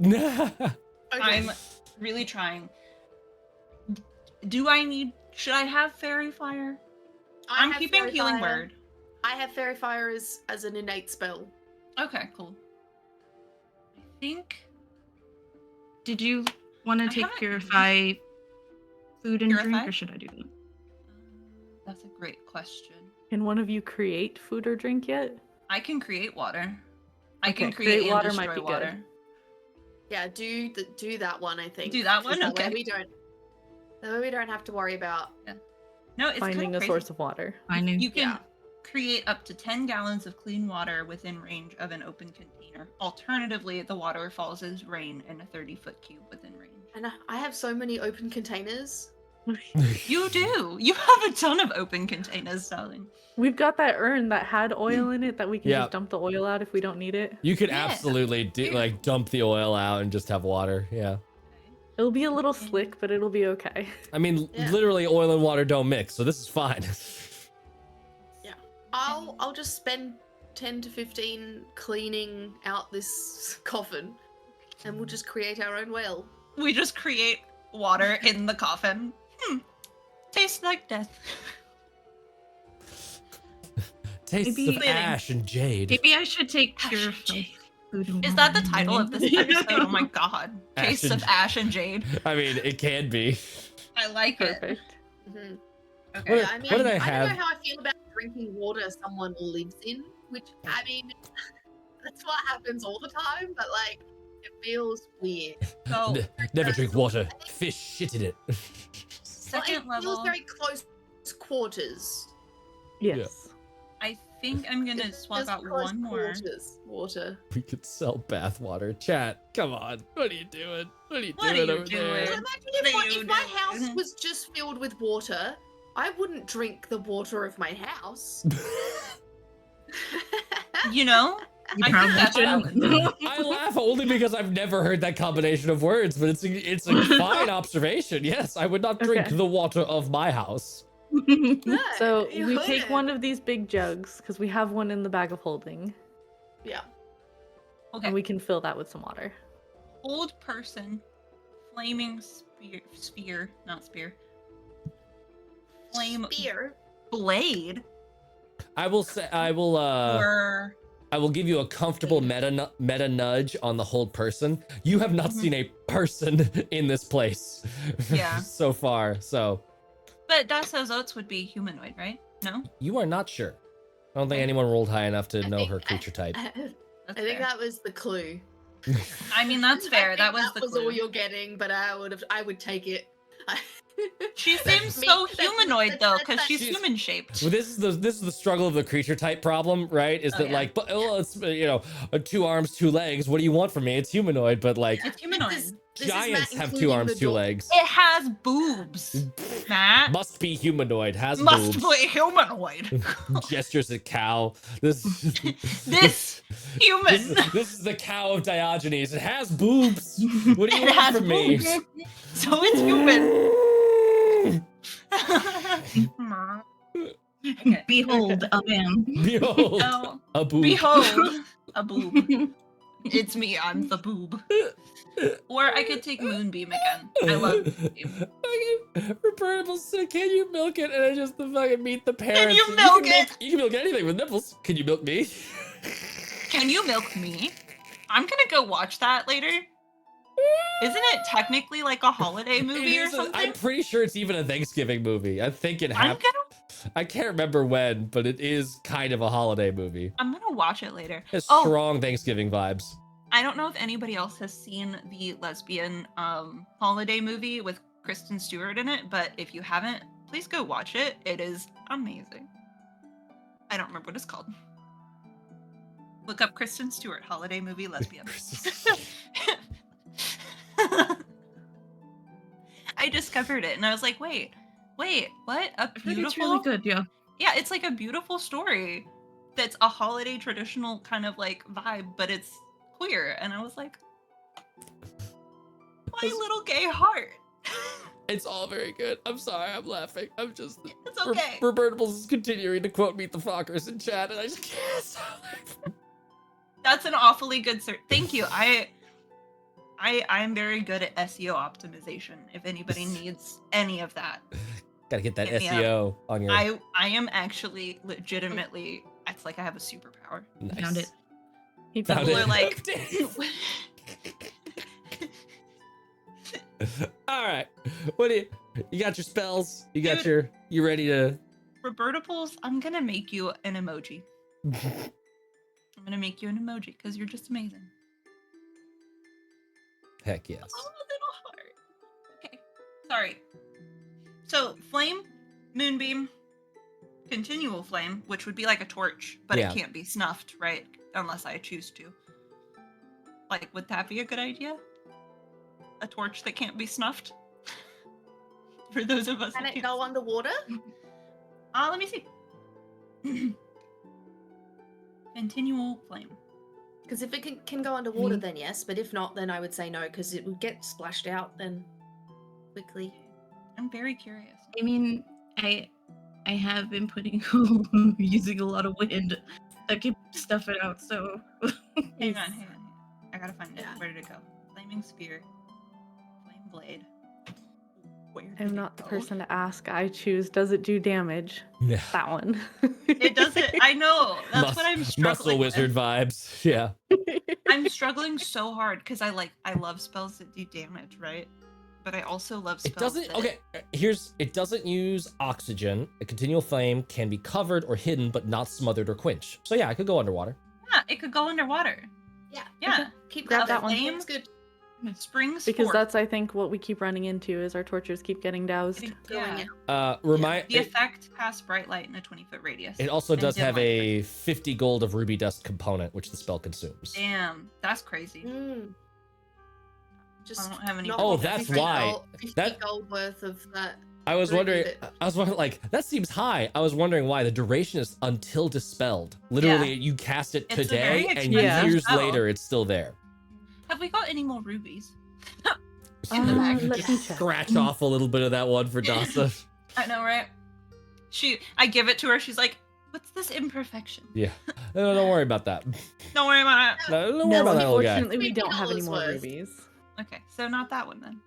Okay. I'm really trying. Should I have Fairy Fire? I'm have keeping Fairy Healing Fire. Word. I have Fairy Fire as an innate spell. Okay, cool. I think. Did you want to I take haven't- purify food and Purify? drink, or should I do that? That's a great question. Can one of you create food or drink yet? I can create water. I can Okay, create create and water destroy might be good. water. Yeah, do that one. I think. Do that 'cause one? That way Okay. we don't have to worry about. No, it's Finding kind a of crazy. source of water. I knew. You can Yeah. create up to 10 gallons of clean water within range of an open container. Alternatively, the water falls as rain in a 30-foot cube within range. And I have so many open containers. You do! You have a ton of open containers, darling. We've got that urn that had oil in it that we can Yeah. just dump the oil out if we don't need it. You could Yeah. absolutely dump the oil out and just have water. Yeah. It'll be a little slick, but it'll be okay. I mean, Yeah. literally oil and water don't mix, so this is fine. I'll just spend 10 to 15 cleaning out this coffin, and we'll just create our own well. We just create water in the coffin. Tastes like death. Tastes Maybe- of ash and jade. Maybe I should take Ash purify and jade. food and Is that the water, title of this maybe? episode? Oh my god. Ash Tastes and- of ash and jade. I mean, it can be. I like it. Perfect. hmm Okay. What- Yeah, I mean, what did I I have? don't know how I feel about drinking water someone lives in, which, I mean, that's what happens all the time, but, like, it feels weird. So, Never drink water. Fish shit in it. second Well, it feels level, very close quarters. Yes. I think I'm gonna swap Just out close one more. quarters water. We could sell bath water. Chat, come on. What are you doing? What are you What are doing you over doing? there? Well, imagine What if are my, you if my doing? house was just filled with water, I wouldn't drink the water of my house. You know? You I think probably that's shouldn't. valid. I laugh only because I've never heard that combination of words, but it's a fine observation. Yes, I would not drink Okay. the water of my house. No, So you we take couldn't. one of these big jugs because we have one in the bag of holding, Yeah. Okay. and we can fill that with some water. Old person, flaming sphere, not spear. Flame Beer. blade, I will say I will give you a comfortable meta nudge on the hold person. You have not Mhm. seen a person in this place Yeah. so far, so but Dasa's oats would be humanoid, right? No? you are not sure. I don't think anyone rolled high enough to I know think- her creature type. I That's think fair. that was the clue. I mean, that's fair. I That think was the was clue. all you're getting, but I would take it. She That's seems me. so That's- humanoid that's- though, that's- because she's She's- human shaped. Well, this is the struggle of the creature type problem, right? Is Oh, that yeah. like, but it's 2 arms, 2 legs. What do you want from me? It's humanoid, but like It's humanoid. This is Giants have including 2 arms, the 2 dog. legs. It has boobs, Matt. Must be humanoid. Has Must boobs. be humanoid. Gestures at cow. This This human. this is the cow of Diogenes. It has boobs. What do you It want has from me? boobs. So it's human. Okay. Behold a man. Behold, Oh, a boob. behold, a boob. It's me. I'm the boob. Or I could take Moonbeam again. I love Moonbeam. Roberta said, "Can you milk it?" And I just fucking meet the parents. you milk it? You can milk anything with nipples. Can you milk me? Can you milk me? I'm gonna go watch that later. Isn't it technically like a holiday movie or something? I'm pretty sure it's even a Thanksgiving movie. I think it I'm happened. gonna I can't remember when, but it is kind of a holiday movie. watch it later. It has Oh, strong Thanksgiving vibes. I don't know if anybody else has seen the lesbian holiday movie with Kristen Stewart in it, but if you haven't, please go watch it. It is amazing. I don't remember what it's called. Look up Kristen Stewart holiday movie lesbian. I discovered it and I was like, wait, what? A I think beautiful, it's really good, yeah. yeah, it's like a beautiful story that's a holiday traditional kind of like vibe, but it's queer. And I was like, my little gay heart. It's all very good. I'm sorry, I'm laughing. I'm just. It's okay. Robertables is continuing to quote Meet the Fockers in chat, and I just can't stop laughing. That's an awfully good search. Thank you. I am very good at SEO optimization. If anybody needs any of that, Gotta get that Hit me SEO on your. I am actually legitimately. It's like I have a superpower. Nice. Found it. He Found found People it. are like, All right. What do you got your spells? You got Dude. you ready to? Robertables, I'm gonna make you an emoji. I'm gonna make you an emoji because you're just amazing. Heck yes. Oh, a little heart. Okay. Sorry. So, flame, moonbeam, continual flame, which would be like a torch, but Yeah. it can't be snuffed, right? Unless I choose to. Like, would that be a good idea? A torch that can't be snuffed? For those of us Can who it can't go see. underwater? Let me see. Continual flame. Because if it can go underwater, then yes. But if not, then I would say no, because it would get splashed out then quickly. I'm very curious. I mean, I have been using a lot of wind that can stuff it out, so Hang on. I gotta find it. Yeah. Where did it go? Flaming spear. Flame blade. Where did I'm it not the go? person to ask. I choose. Does it do damage? Yeah. That one. It doesn't. I know. That's what I'm struggling Muscle wizard with. vibes. Yeah. I'm struggling so hard because I love spells that do damage, right? But I also love spells It doesn't. that... Okay. It doesn't use oxygen. A continual flame can be covered or hidden, but not smothered or quenched. So yeah, I could go underwater. Yeah, it could go underwater. Yeah. Yeah. Keep Grab that that one. It's good. Springs Because forth. that's, I think, what we keep running into is our torches keep getting doused. Yeah. Going out. Remind. The effect casts bright light in a 20-foot radius. It also and does dim have light. a 50 gold of ruby dust component, which the spell consumes. Damn, that's crazy. Mm. Just I don't have any- knock Oh, off that's 50 why. Gold, 50 That- gold worth of that. I was Ruby wondering. bit. I was wondering, like, that seems high. I was wondering why. The duration is until dispelled. Literally, you cast it It's a today, very and expensive years spell. later, it's still there. Have we got any more rubies? In the Uh, bag. let me check. Scratch off a little bit of that one for Dasa. I know, right? I give it to her. She's like, "What's this imperfection?" Yeah. No, don't worry about that. Don't worry about it. No, don't worry No, about that little guy. unfortunately, we don't have any $50 more worth. rubies. Okay, so not that one then.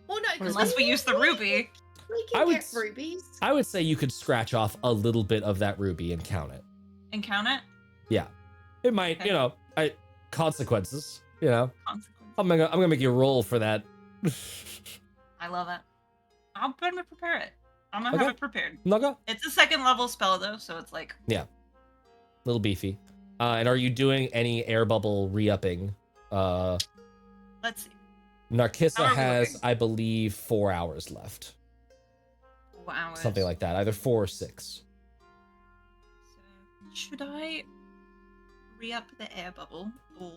Well, no, because Unless we use the ruby. We I can would get s- rubies. I would say you could scratch off a little bit of that ruby and count it. And count it. Yeah. It might, Okay. consequences. You know, Consequence. I'm gonna make you roll for that. I love it. I'm gonna prepare it. I'm gonna Okay. have it prepared. Naga? It's a second level spell though, so it's like Little beefy. And are you doing any air bubble re-upping? let's see. Narkissa How are we has, looking? I believe, 4 hours left. Wow. Something like that. Either 4 or 6. So, should I re-up the air bubble or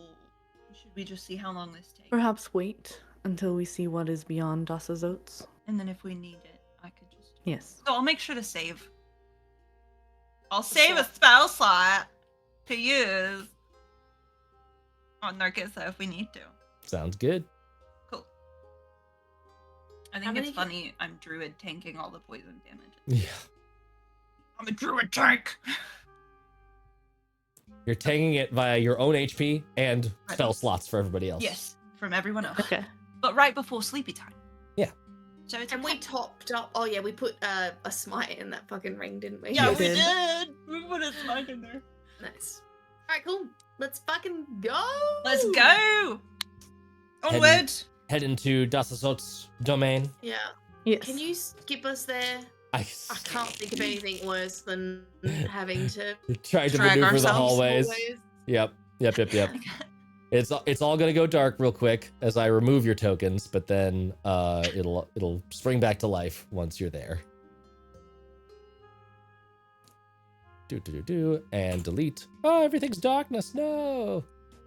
should we just see how long this takes? Perhaps wait until we see what is beyond Dasa's oats. And then if we need it, I could just. Yes. So I'll make sure to save. I'll save a spell slot to use on Narcissa if we need to. Sounds good. Cool. I How think many it's funny I'm druid tanking all the poison damage. Yeah. I'm a druid tank! You're taking it via your own HP and Right. spell slots for everybody else. Yes, from everyone else. Okay. But right before sleepy time. Yeah. So it's And we okay. topped up. Oh yeah, we put a smite in that fucking ring, didn't we? Yeah, You we did. did! We put a slide in there. Nice. All right, cool. Let's fucking go. Let's go! Onward! Head into Dasasot's domain. Yeah. Yes. Can you skip us there? I can't think of anything worse than having to Try to Drag maneuver the ourselves hallways. always. Yep. It's all gonna go dark real quick as I remove your tokens, but then it'll spring back to life once you're there. And delete. Oh, everything's darkness. No,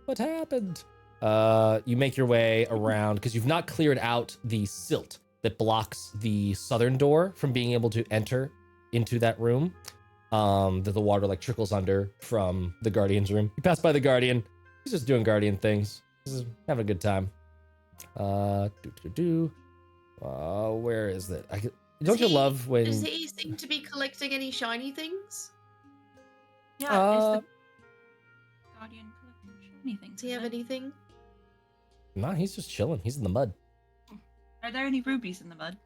what happened? You make your way around because you've not cleared out the silt that blocks the southern door from being able to enter into that room. That the water like trickles under from the Guardian's room. You pass by the Guardian. He's just doing Guardian things. He's having a good time. Where is it? Don't you love when? Does he seem to be collecting any shiny things? Yeah, Uh, is the Guardian collecting shiny things? Does he have isn't it? anything? Nah, he's just chilling. He's in the mud. Are there any rubies in the mud?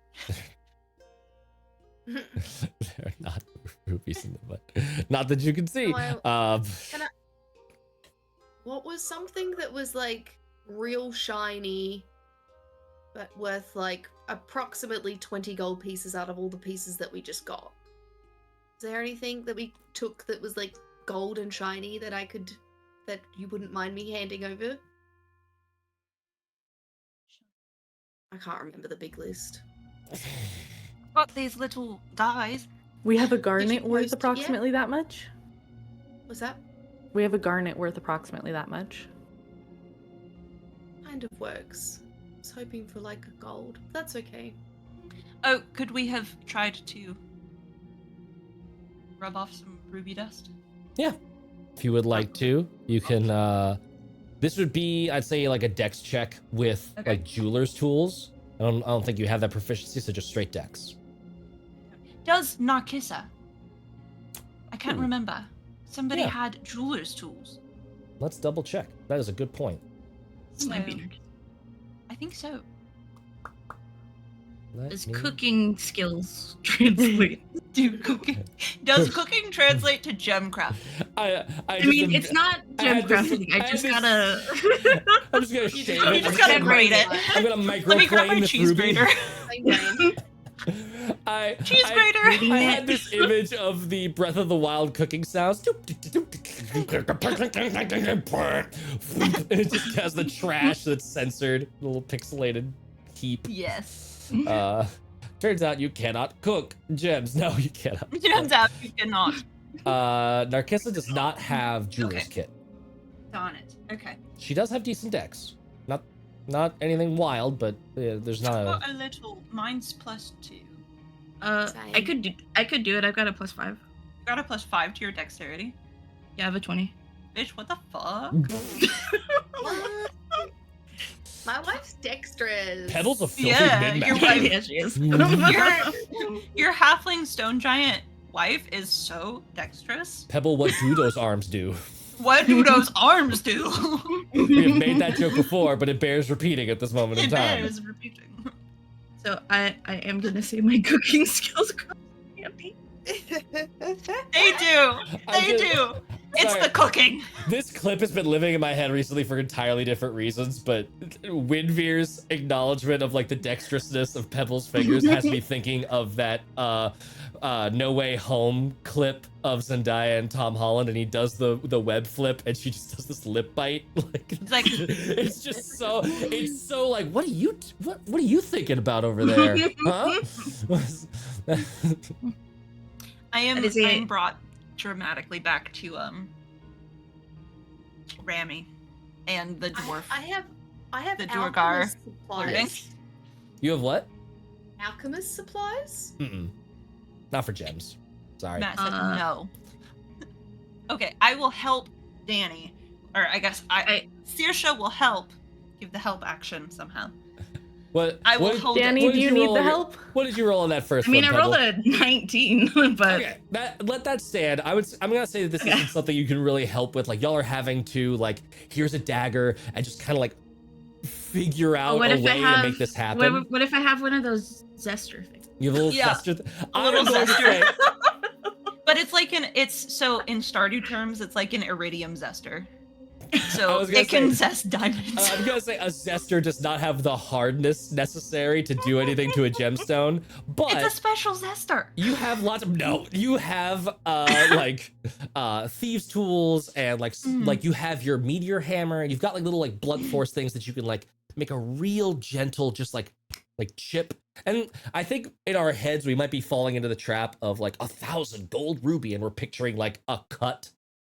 There are not rubies in the mud. Not that you can see. Well, What was something that was like real shiny, but worth like approximately 20 gold pieces out of all the pieces that we just got? Is there anything that we took that was like gold and shiny that that you wouldn't mind me handing over? I can't remember the big list. Got these little guys. We have a garnet post worth it yet? approximately that much. Was that We have a garnet worth approximately that much. kind of works? I was hoping for like a gold. That's okay. Oh, could we have tried to rub off some ruby dust? Yeah. If you would like to, you can. This would be, I'd say, like a dex check with Okay. like jeweler's tools. I don't think you have that proficiency, so just straight dex. Does Narcissa? I can't Hmm. remember. Somebody Yeah. had jeweler's tools. Let's double check. That is a good point. This might be So- nerd. I think so. Let Does me- cooking skills translate? Do cooking? Does cooking translate to gemcraft? I I just mean, am- it's not I had this- gem crafting. I I had just this- gotta. I'm just gonna shave You it. just gotta grate it. I'm gonna Let me grab my microplane this cheese ruby. grater. Same brain. Cheese I grater. had this image of the Breath of the Wild cooking sounds. It just has the trash that's censored, little pixelated heap. Yes. Turns out you cannot cook gems. No, you cannot. Turns out you cannot. Narcissa does not have jeweler's Okay. kit. Darn it. Okay. She does have decent decks. Not anything wild, but there's not a. Got a little. Mine's +2. I Same. could do it. I've got a +5. You got a +5 to your dexterity. Yeah, I have a 20. Bitch, what the fuck? What? My wife's dexterous. Pebble's a filthy Yeah, min-max. your wife- Yeah, she is. Your halfling stone giant wife is so dexterous. Pebble, what do those arms do? What do those arms do? We have made that joke before, but it bears repeating at this moment in It time. is repeating. So I am gonna say my cooking skills across the campaign. They do. They do. It's Sorry. the cooking. This clip has been living in my head recently for entirely different reasons, but Windveer's acknowledgement of like the dexterousness of Pebble's fingers has me thinking of that No Way Home clip of Zendaya and Tom Holland, and he does the web flip, and she just does this lip bite. Like, it's just so like, what are you thinking about over there, huh? I am That is it. I'm brought dramatically back to Rami. and the dwarf. I have The Duergar alchemist supplies. You have what? Alchemist supplies? Mm-mm. Not for gems. Sorry. Matt said no. Okay, I will help Danny, or I guess Saoirse will help. Give the help action somehow. What? I will what, hold Danny, what do did you need roll the on your- help? What did you roll on that first I mean, one, I rolled Pebble? a 19, but Okay, let that stand. I'm gonna say that this isn't something you can really help with. Like, y'all are having to like, here's a dagger, and just kind of like figure out what a if way I have to make this happen. What if I have one of those zester things? You have a little Yeah, zester. a little I'm going to zester. say, But it's like so in Stardew terms, it's like an iridium zester. I So was gonna it can say- zest diamonds. I'm gonna say a zester does not have the hardness necessary to do anything to a gemstone, but It's a special zester. you have lots of you have like thieves tools and like you have your meteor hammer and you've got like little like blunt force things that you can like make a real gentle just like chip. And I think in our heads we might be falling into the trap of like 1,000 gold ruby and we're picturing like a cut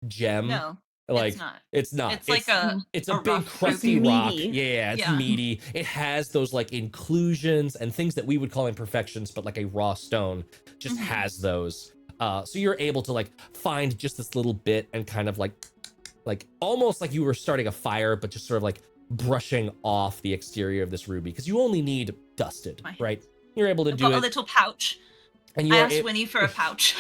gem. No, like it's not. it's not. It's like a It's a big rough crusty ruby. rock. Meaty. Yeah, it's Yeah. meaty. It has those like inclusions and things that we would call imperfections, but like a raw stone just Mhm. has those. So you're able to like find just this little bit and kind of like almost like you were starting a fire, but just sort of like brushing off the exterior of this ruby because you only need dusted, My hands. right? You're able to I've do got a it, little pouch. and you I are asked Winnie for a pouch.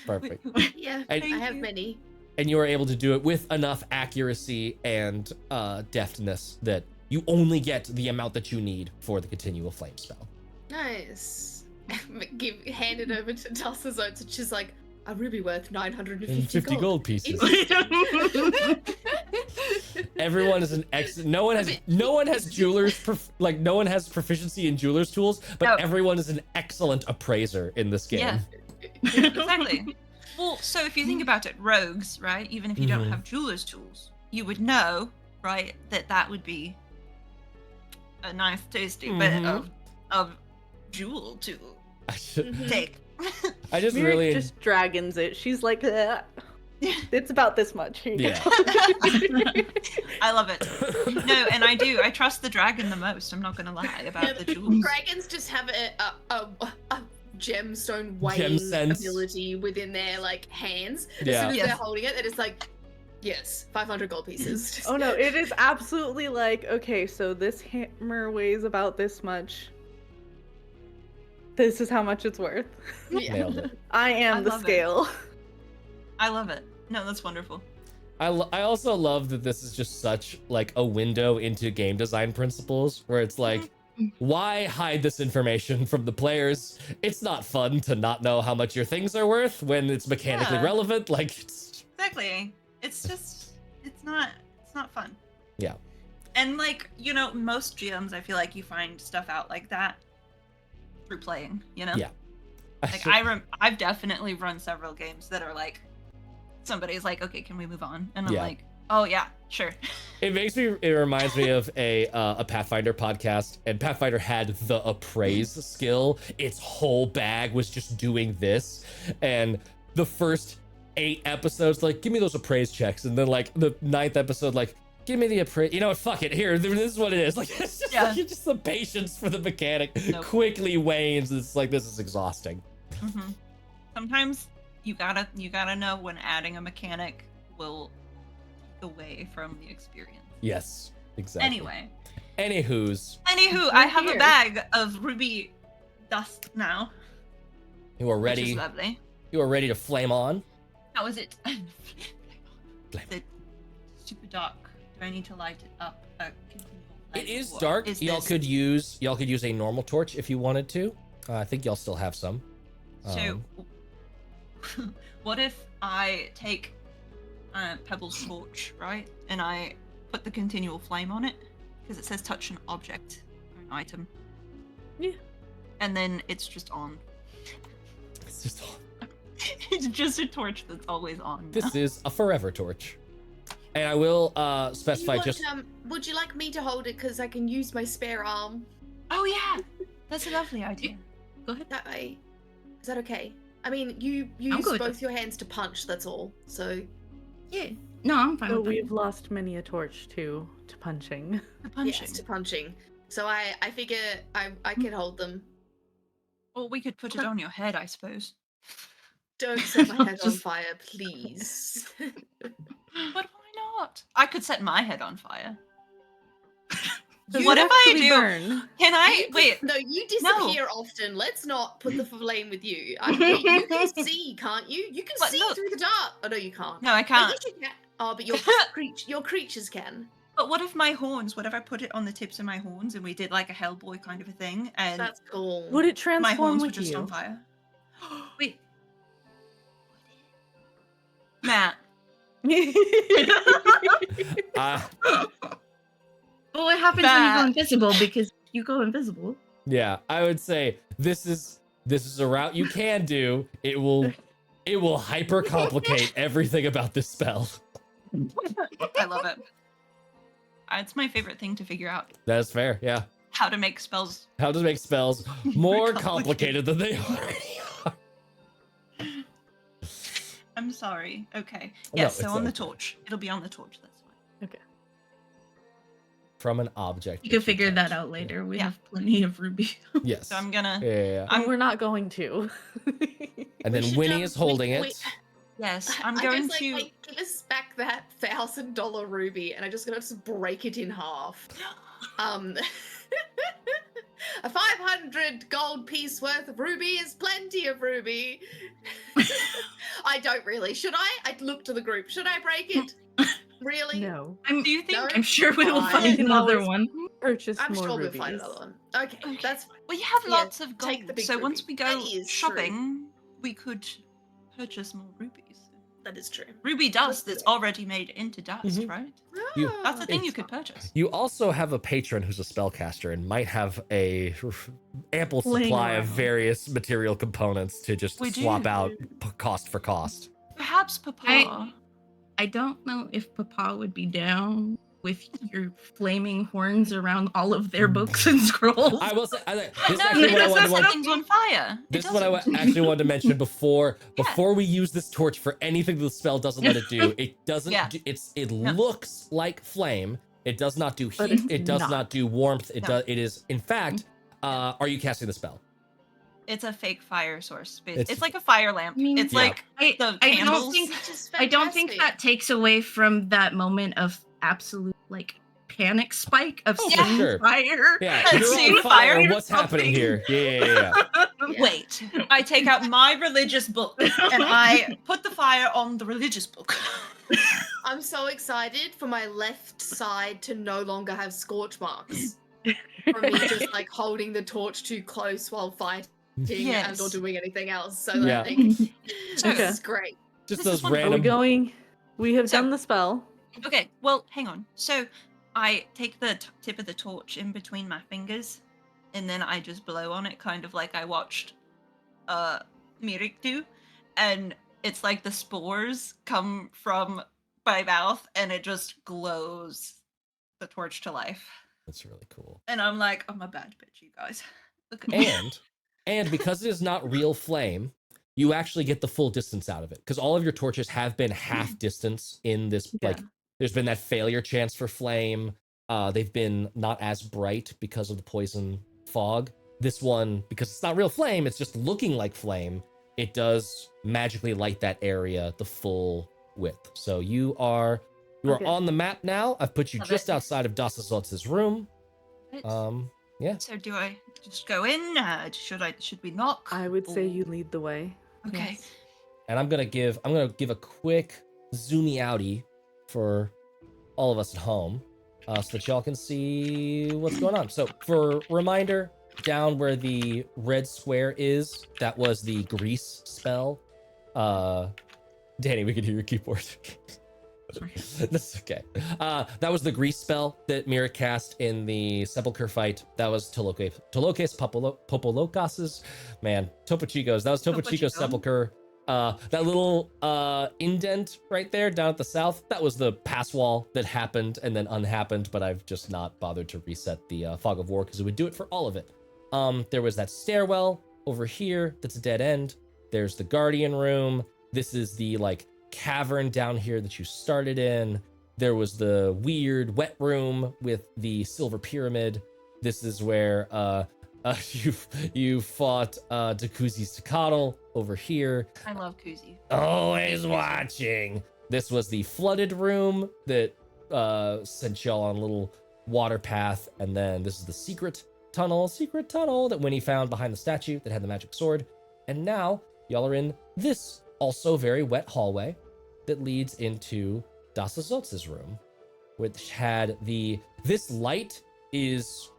perfect. Yeah, And- I have many. And you are able to do it with enough accuracy and deftness that you only get the amount that you need for the continual flame spell. Nice. Hand it over to Dasa Zotes, and she's like, a ruby worth 950 And 50 gold pieces. Easy. Everyone is an no one has jewelers no one has proficiency in jewelers tools, but No. everyone is an excellent appraiser in this game. Yeah. Exactly. Well, so if you think about it, rogues, right? Even if you don't Mhm. have jeweler's tools, you would know, right, that would be a nice, tasty bit Mhm. of jewel to Mhm. take. I just Mirek really just dragons it. She's like, "Ugh. It's about this much. Here you Yeah. go." I love it. No, and I do. I trust the dragon the most. I'm not gonna lie about the jewels. Dragons just have a gemstone weighing Gem sense. ability within their like hands. As Yeah. soon as Yes. they're holding it, it's like, yes, 500 gold pieces. Just- Oh no, it is absolutely like, okay, so this hammer weighs about this much. This is how much it's worth. Yeah. nailed it. I am I the love it. scale. I love it. No, that's wonderful. I also love that this is just such like a window into game design principles where it's like, why hide this information from the players? It's not fun to not know how much your things are worth when it's mechanically Yeah. relevant. Like, it's, Exactly. It's just it's not fun. Yeah. And like, you know, most GMs I feel like you find stuff out like that through playing, you know? Yeah. Like I've definitely run several games that are like somebody's like, "Okay, can we move on?" And I'm Yeah. like, "Oh yeah, sure." It reminds me of a Pathfinder podcast, and Pathfinder had the appraise skill. Its whole bag was just doing this, and the first 8 episodes, like, give me those appraise checks, and then like the 9th episode, like, give me the appraise. You know what? Fuck it. Here, this is what it is. Like, it's just, Yeah. like, just the patience for the mechanic Nope. quickly wanes. It's like, this is exhausting. hmm Sometimes you gotta know when adding a mechanic will take away from the experience. Yes, exactly. Anyway, Anywho's, anywho, I have a here. bag of ruby dust now, you are which is ready. lovely. You are ready to flame on. How is it? Flame. Is it super dark? Do I need to light it up? It is dark. Y'all could use a normal torch if you wanted to. I think y'all still have some. So, what if I take Pebble's torch, right, and I put the continual flame on it because it says touch an object or an item. Yeah. And then it's just on. It's just It's just a torch that's always on. this now. is a forever torch, and I will specify You want, just. would you like me to hold it because I can use my spare arm Oh yeah, that's a lovely idea. Go ahead. that way? Is that okay? I mean, you I'm use good with both your hands to punch. That's all. So Yeah. No, I'm fine So with that. we've lost many a torch to punching. The punching. Yes, to punching. So I figure I could hold them. Or we could put it on your head, I suppose. Don't set my head on Just- fire, please. But why not? I could set my head on fire. Does What it if I actually do? burn? Can I You- wait? No, you disappear often. Let's not put the flame with you. You can see, can't you? You can But see look- through the dark. Oh no, you can't. No, I But can't. yes, you can. Oh, but your creatures can. But what if my horns? What if I put it on the tips of my horns and we did like a Hellboy kind of a thing, and That's cool. Would it my transform horns were with just you? on fire? Wait. Matt, Well, what happens when you go That- invisible? Because you go invisible. Yeah, I would say this is a route you can do. It will hyper complicate everything about this spell. I love it. It's my favorite thing to figure out. That's fair. Yeah. How to make spells. How to make spells more complicated. complicated than they already are. I'm sorry. Okay. No, Yes, so it's on the okay. torch. It'll be on the torch, that's fine. From an object. You can that figure that touch. out later. We Yeah. have plenty of ruby. Yes. So I'm gonna Yeah. And we're not going to. And We then should, Winnie is holding we- it. yes, I'm I going just, to like, give us back that $1,000 ruby, and I'm just gonna just break it in half. A 500 gold piece worth of ruby is plenty of ruby. I don't really. Should I? I'd look to the group. Should I break it? Really? No. Do you think No? I'm sure we will Fine. find You can another always one. Purchase I'm more sure rubies. we'll find another one. Okay, Okay. that's fine. well you have Yeah, lots of take gold. the big So once ruby. we go That is true. shopping, we could purchase more rubies. That is true. Ruby dust do that's it. already made into dust, Mhm. right? You- That's the thing It's- you could purchase. You also have a patron who's a spellcaster and might have a ample Laying supply of around. various material components to just We swap do. out cost for cost. Perhaps Papa. I don't know if Papa would be down with your flaming horns around all of their books and scrolls. I will say, this is No, actually it what I doesn't wanted set things on fire. It This is what I doesn't. actually wanted to mention before Yeah. before we use this torch for anything the spell doesn't let it do. It doesn't. Yeah. It No. looks like flame. It does not do But heat. it's It does not. not. do warmth. It No. does. It is. In fact, are you casting the spell? It's a fake fire source. It's- It's like a fire lamp. I mean- It's Yeah. like I, the I candles. don't think Which is I don't think fantastic. that takes away from that moment of absolute like panic spike of Oh, for seeing sure. fire. Yeah, And you're seeing on fire. fire or What's happening something. here? Yeah. Yeah. Wait, I take out my religious book and I put the fire on the religious book. I'm so excited for my left side to no longer have scorch marks. From me just like holding the torch too close while fighting Yes. and or doing anything else. So Yeah. like, this Okay. is great. Just This is those wonderful. Are we random. going? We have So- done the spell. Okay, well, hang on. So I take the tip of the torch in between my fingers, and then I just blow on it, kind of like I watched Mirik do, and it's like the spores come from my mouth, and it just glows the torch to life. That's really cool. And I'm like, I'm a bad bitch, you guys. Look at me. And because it is not real flame, you actually get the full distance out of it. Because all of your torches have been half distance in this. Like, Yeah. there's been that failure chance for flame. They've been not as bright because of the poison fog. This one, because it's not real flame, it's just looking like flame. It does magically light that area the full width. So you are Okay. on the map now. I've put you Love just it. outside of Dasa room. Right. Yeah. So do I just go in? Should we knock? I would say Or- you lead the way. Okay. Yes. And I'm gonna give a quick zoomy outie for all of us at home, so that y'all can see what's going on. So for reminder, down where the red square is, that was the grease spell. Danny, we can hear your keyboard. Sorry. That's okay. That was the grease spell that Mira cast in the Sepulchre fight. That was Tolokes Popolokas's, man, Topo Chico's. That was Topo Topo Chico's Chico. Sepulchre. That little indent right there down at the south, that was the pass wall that happened and then unhappened, but I've just not bothered to reset the Fog of War because it would do it for all of it. There was that stairwell over here that's a dead end. There's the Guardian room. This is the like cavern down here that you started in. There was the weird wet room with the silver pyramid. This is where you fought Dakuzi Sakatl over here. I love Kuzi. Always watching. This was the flooded room that sent y'all on a little water path, and then this is the secret tunnel that Winnie found behind the statue that had the magic sword. And now y'all are in this also very wet hallway that leads into Dasa Zotz's room, which had this light is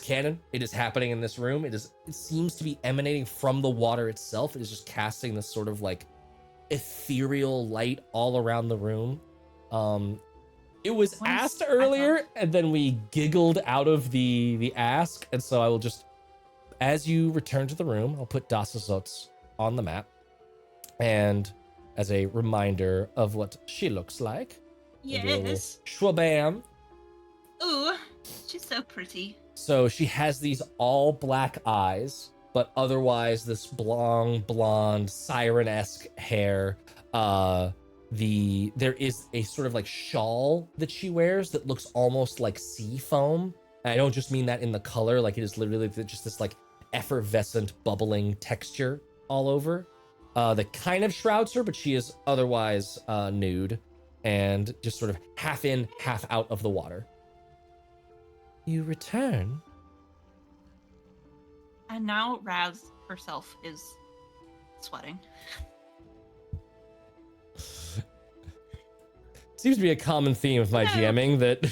canon. It is happening in this room. It seems to be emanating from the water itself. It is just casting this sort of like ethereal light all around the room. It was asked earlier, and then we giggled out of the ask, and so I will just, as you return to the room, I'll put Dasa Zotz on the map, and as a reminder of what she looks like. Yes. Shwabam. Ooh, she's so pretty. So she has these all black eyes, but otherwise this long blonde siren-esque hair. There is a sort of like shawl that she wears that looks almost like sea foam. And I don't just mean that in the color, like it is literally just this like effervescent bubbling texture all over. That kind of shrouds her, but she is otherwise nude and just sort of half in, half out of the water. You return. And now Raz herself is sweating. Seems to be a common theme of my GMing that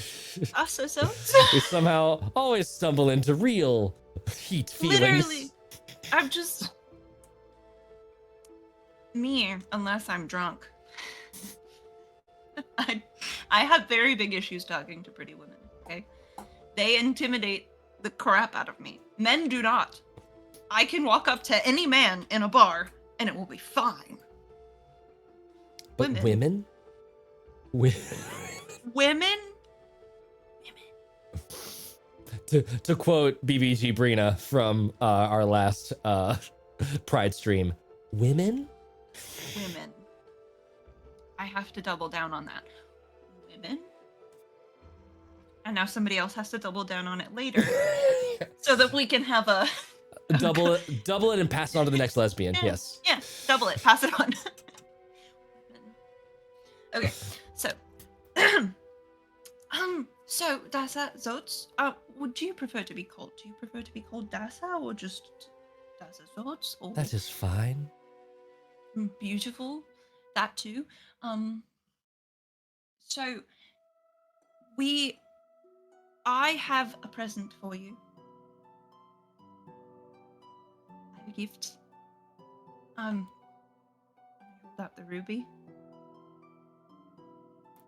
So. we somehow always stumble into real heat feelings. Literally, I'm just me unless I'm drunk. I have very big issues talking to pretty women. Okay, they intimidate the crap out of me. Men do not. I can walk up to any man in a bar and it will be fine. But women? Women? To quote BBG Brina from our last Pride stream, women? Women. I have to double down on that. Women? And now somebody else has to double down on it later. So that we can have a... double it and pass it on to the next lesbian, yes. Yeah, double it, pass it on. Okay, so... so Dasa Zotz, would you prefer to be called? Do you prefer to be called Dasa or just Dasa Zotz? Or That is fine. beautiful, that too. So I have a present for you. I have a gift. Hold up the ruby.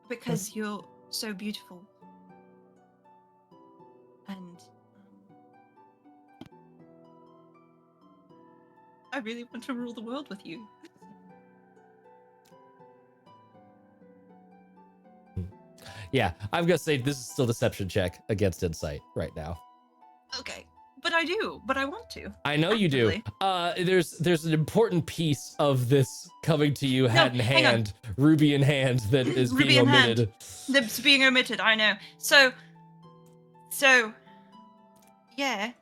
Because you're so beautiful. And I really want to rule the world with you. Yeah, I'm gonna say this is still deception check against insight right now. Okay. But I do, but I want to. I know you do. There's an important piece of this coming to you hat in hand, ruby in hand, that is being omitted. That's being omitted, I know. So yeah.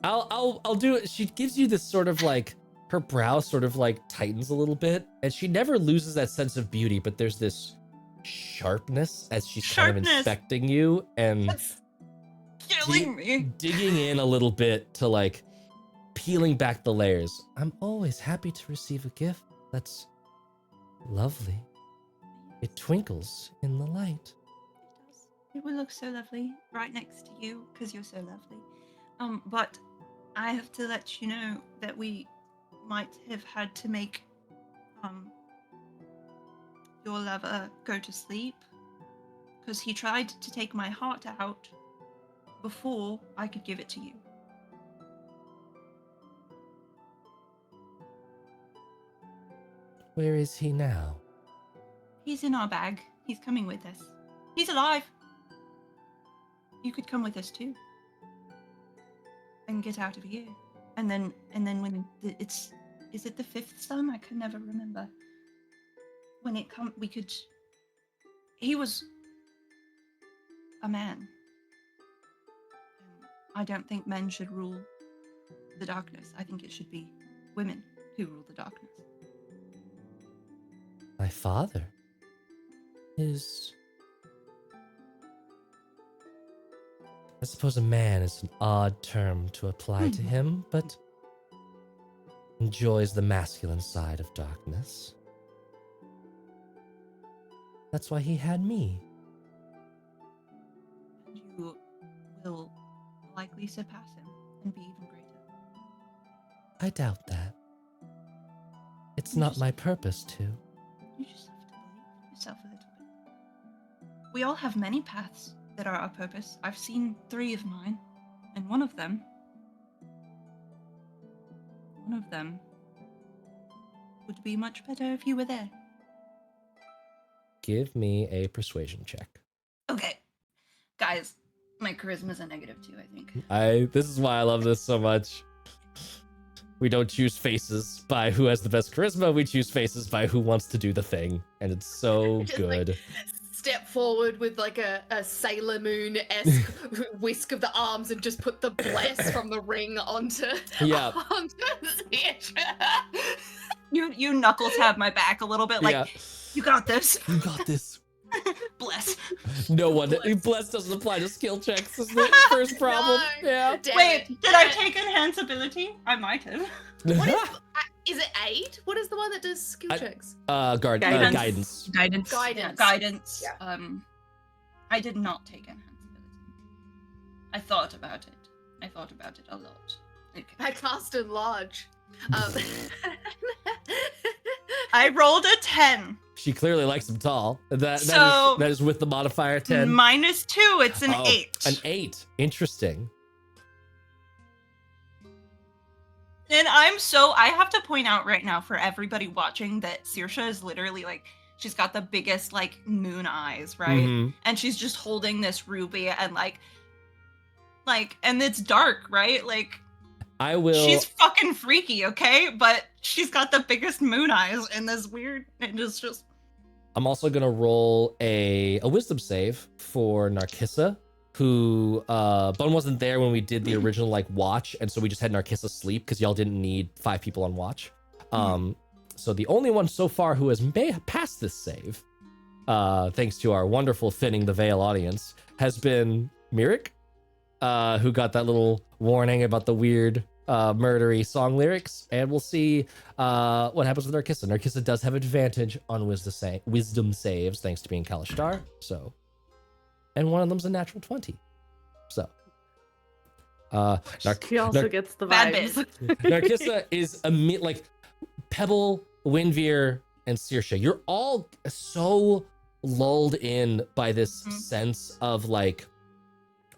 I'll do it. She gives you this sort of like, her brow sort of like tightens a little bit, and she never loses that sense of beauty, but there's this sharpness as she's kind of inspecting you and that's killing me. Digging in a little bit to like peeling back the layers. I'm always happy to receive a gift that's lovely. It twinkles in the light. It does. It will look so lovely right next to you because you're so lovely. But I have to let you know that we might have had to make your lover go to sleep because he tried to take my heart out before I could give it to you. Where is he now? He's in our bag. He's coming with us. He's alive. You could come with us too. And get out of here. And then when is it the fifth sun? I can never remember. when it come, we could. He was a man. And I don't think men should rule the darkness. I think it should be women who rule the darkness. My father is... I suppose a man is an odd term to apply to him, but enjoys the masculine side of darkness. That's why he had me. And you will likely surpass him and be even greater. I doubt that. It's You not just- my purpose to. You just have to believe yourself a little bit. We all have many paths that are our purpose. I've seen 3 of mine, and one of them would be much better if you were there. Give me a persuasion check. Okay. Guys, my charisma's a -2, I think. This is why I love this so much. We don't choose faces by who has the best charisma, we choose faces by who wants to do the thing. And it's so Just, good. like, step forward with like a Sailor Moon-esque whisk of the arms and just put the bless from the ring onto Yeah. onto Theatre. You knuckle tap my back a little bit, like, Yeah. you got this. You got this. Bless. No one. Bless. Bless doesn't apply to skill checks. Is the first problem. No. Yeah. Damn Wait, it. did I take enhance ability? I might have. What is it aid? What is the one that does skill checks? Guidance. Guidance. Guidance. Yeah, guidance. Yeah. I did not take enhance ability. I thought about it a lot. Okay. I cast enlarge. I rolled a 10. She clearly likes him tall. So- That is with the modifier 10. -2, it's an Oh, 8. An 8. Interesting. And I have to point out right now for everybody watching that Saoirse is literally like, she's got the biggest like moon eyes, right? Mhm. And she's just holding this ruby and like, and it's dark, right? Like, I will. she's fucking freaky, okay? But she's got the biggest moon eyes and this weird, and it's just. I'm also gonna roll a wisdom save for Narkissa, who Bun wasn't there when we did the original like watch, and so we just had Narkissa sleep because y'all didn't need 5 people on watch. So the only one so far who has passed this save, thanks to our wonderful Thinning the Veil audience, has been Mirik, who got that little warning about the weird murdery song lyrics, and we'll see what happens with Narkissa. Narkissa does have advantage on wisdom saves thanks to being Kalishtar, so, and one of them's a natural 20. So He also gets the Bad vibes. Narkissa is like Pebble, Windveer, and Saoirse. You're all so lulled in by this sense of like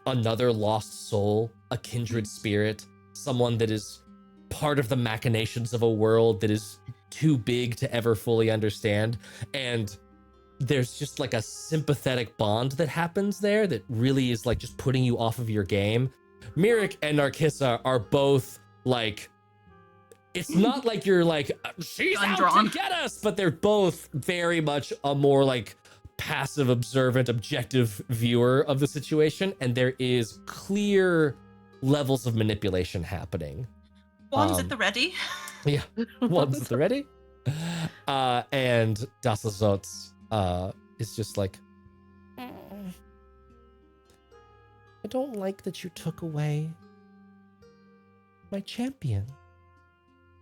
another lost soul, a kindred spirit, someone that is part of the machinations of a world that is too big to ever fully understand. And there's just like a sympathetic bond that happens there that really is like just putting you off of your game. Mirik and Narkissa are both like, it's not like you're like, she's out to get us, but they're both very much a more like passive, observant, objective viewer of the situation. And there is clear levels of manipulation happening. One's at the ready. Yeah, one's at the ready. And Dasa Zotz is just like, I don't like that you took away my champion.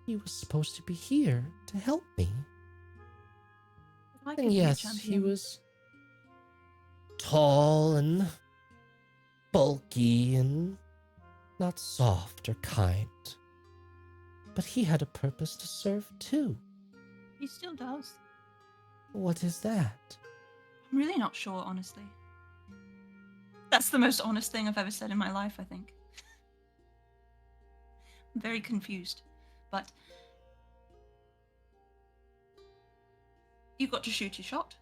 He was supposed to be here to help me. And yes, he was tall and bulky and not soft or kind. But he had a purpose to serve too. He still does. What is that? I'm really not sure, honestly. That's the most honest thing I've ever said in my life, I think. I'm very confused, but you got to shoot your shot.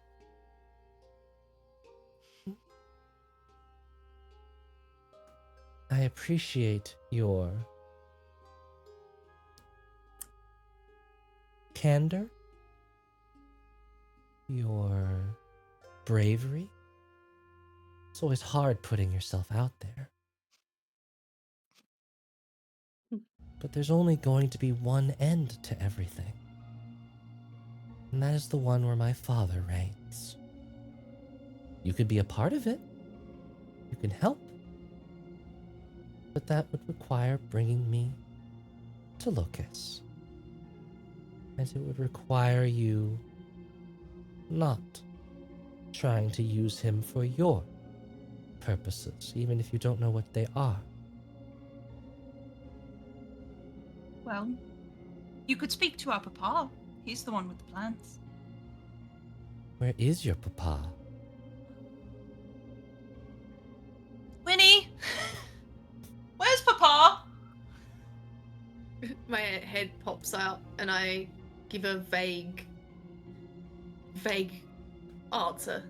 I appreciate your candor. your bravery. It's always hard putting yourself out there. But there's only going to be one end to everything. And that is the one where my father reigns. You could be a part of it. You can help. But that would require bringing me to Locus. And it would require you not trying to use him for your purposes, even if you don't know what they are. Well, you could speak to our papa. He's the one with the plans. Where is your papa? Winnie! Where's papa? My head pops out and I give a vague answer.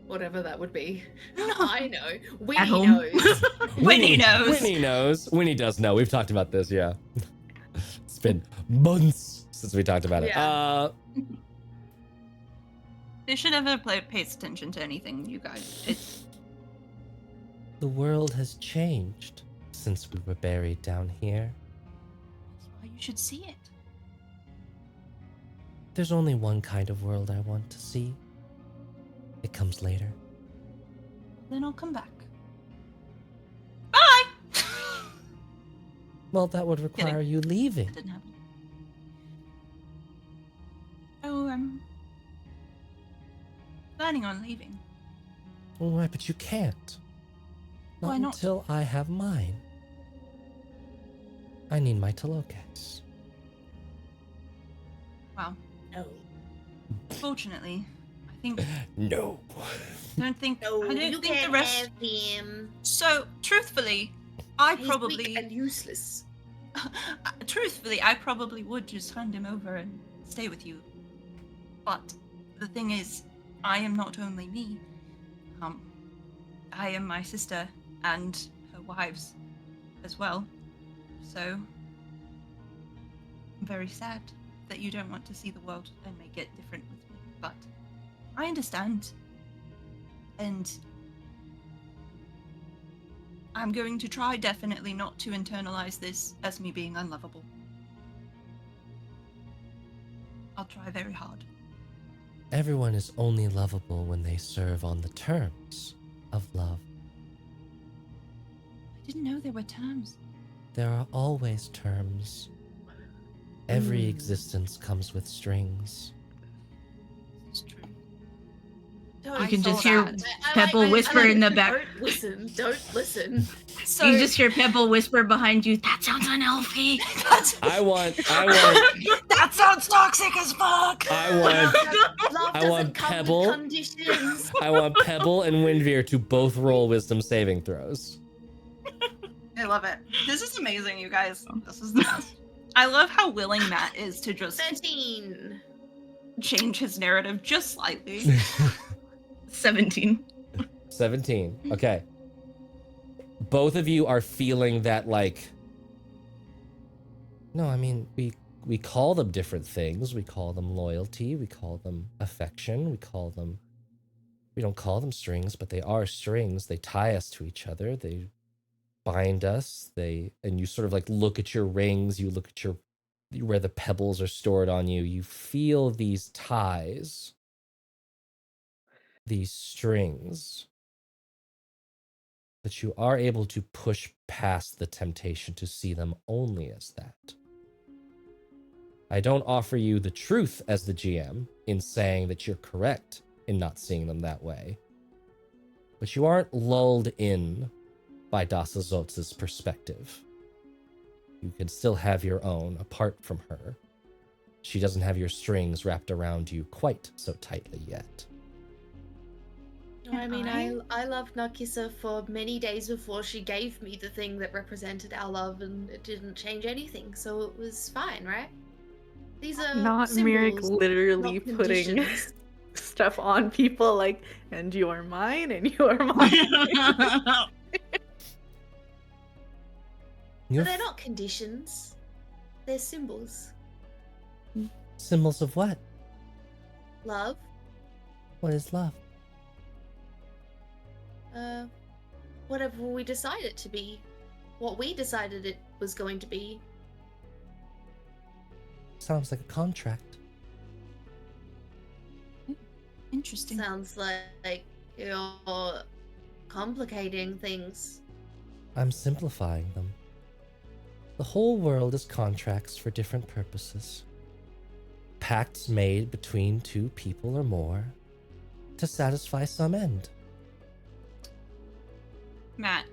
Whatever that would be. I know. Winnie home. knows. Winnie knows. Winnie knows. Winnie does know. We've talked about this, yeah. It's been months since we talked about it. Yeah. They should never pays attention to anything, you guys. It's The world has changed since we were buried down here. that's why you should see it. There's only one kind of world I want to see. It comes later. Then I'll come back. Bye! Well, that would require you leaving. That didn't happen. Oh, I'm planning on leaving. All right, but you can't. Why not? Until I have mine. I need my Telokes. Wow. No. Fortunately, I think No. don't think No, I don't you think can't the rest. have him. So truthfully, I He's probably weak and useless. truthfully I probably would just hand him over and stay with you. But the thing is, I am not only me. I am my sister and her wives as well. So I'm very sad that you don't want to see the world and make it different with me. But I understand. And I'm going to try definitely not to internalize this as me being unlovable. I'll try very hard. Everyone is only lovable when they serve on the terms of love. I didn't know there were terms. There are always terms. Every existence comes with strings. It's true. Don't You can say just hear that. Pebble whisper in the back. Don't listen. Don't listen. So You just hear Pebble whisper behind you, that sounds unhealthy. I want that sounds toxic as fuck. Love I doesn't want come Pebble. with conditions. I want Pebble and Windveer to both roll wisdom saving throws. I love it. This is amazing, you guys. This is the best. I love how willing Matt is to just 13. change his narrative just slightly. 17. 17. Okay. Both of you are feeling that, like, no, I mean, we call them different things. We call them loyalty. We call them affection. We don't call them strings, but they are strings. They tie us to each other. They bind us. And you sort of like look at your rings. You look at where the pebbles are stored on you. You feel these ties, these strings, that you are able to push past the temptation to see them only as that. I don't offer you the truth as the GM in saying that you're correct in not seeing them that way. But you aren't lulled in by Dasa Zotz's perspective. You can still have your own apart from her. She doesn't have your strings wrapped around you quite so tightly yet. I mean, I loved Narkissa for many days before she gave me the thing that represented our love, and it didn't change anything, so it was fine, right? These are Not Mirik symbols, literally not putting conditions. stuff on people like, and you are mine, and you are mine. But they're not conditions. They're symbols. Symbols of what? Love? What is love? Whatever we decide it to be. What we decided it was going to be. Sounds like a contract. Interesting. Sounds like you're complicating things. I'm simplifying them. The whole world is contracts for different purposes. Pacts made between two people or more to satisfy some end. Matt,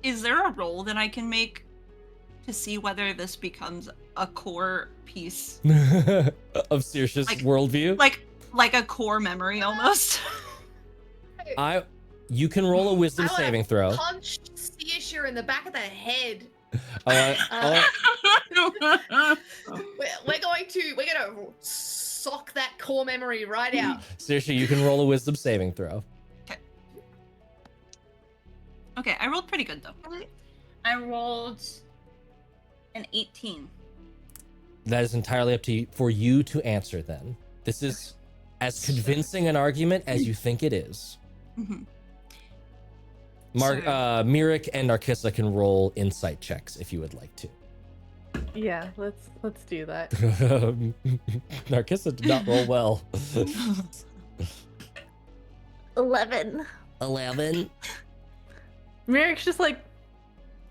is there a roll that I can make to see whether this becomes a core piece? Of Saoirse's Like- worldview? Like a core memory almost? You can roll a wisdom I wanna saving throw. Punch Saoirse in the back of the head. Uh, We're gonna sock that core memory right out. Saoirse, you can roll a wisdom saving throw. Okay, I rolled pretty good though. I rolled an 18. That is entirely up to you for you to answer then. This is as convincing an argument as you think it is. Mm-hmm. Mirik and Narcissa can roll insight checks if you would like to. Yeah, let's do that. Narcissa did not roll well. 11. 11. Mirik's just like,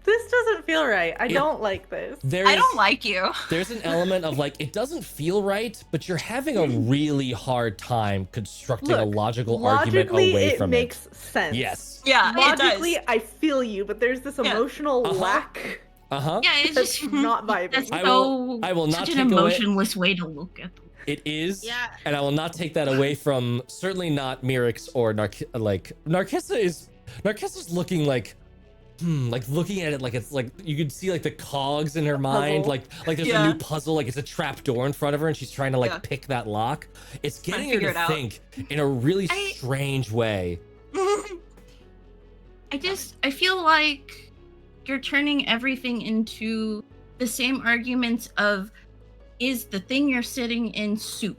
this doesn't feel right. I don't like this. There's, I don't like you. There's an element of like, it doesn't feel right, but you're having a really hard time constructing a Look, logical argument logically, away it from makes it. sense. Yes. Yeah, Logically, it does. I feel you, but there's this Yeah. emotional Uh-huh. lack Uh-huh. Yeah, it's that's just not that's vibing. I will not such an take away- emotionless way to look at them. It is. Yeah. And I will not take that away from certainly not Mirix or Narcissa is Narcissa's looking like looking at it like it's like you could see like the cogs in her mind, Puzzle. like there's a new puzzle, like it's a trap door in front of her and she's trying to like pick that lock. It's getting her figure to it out. think in a really I- strange way. I feel like you're turning everything into the same arguments of, is the thing you're sitting in soup?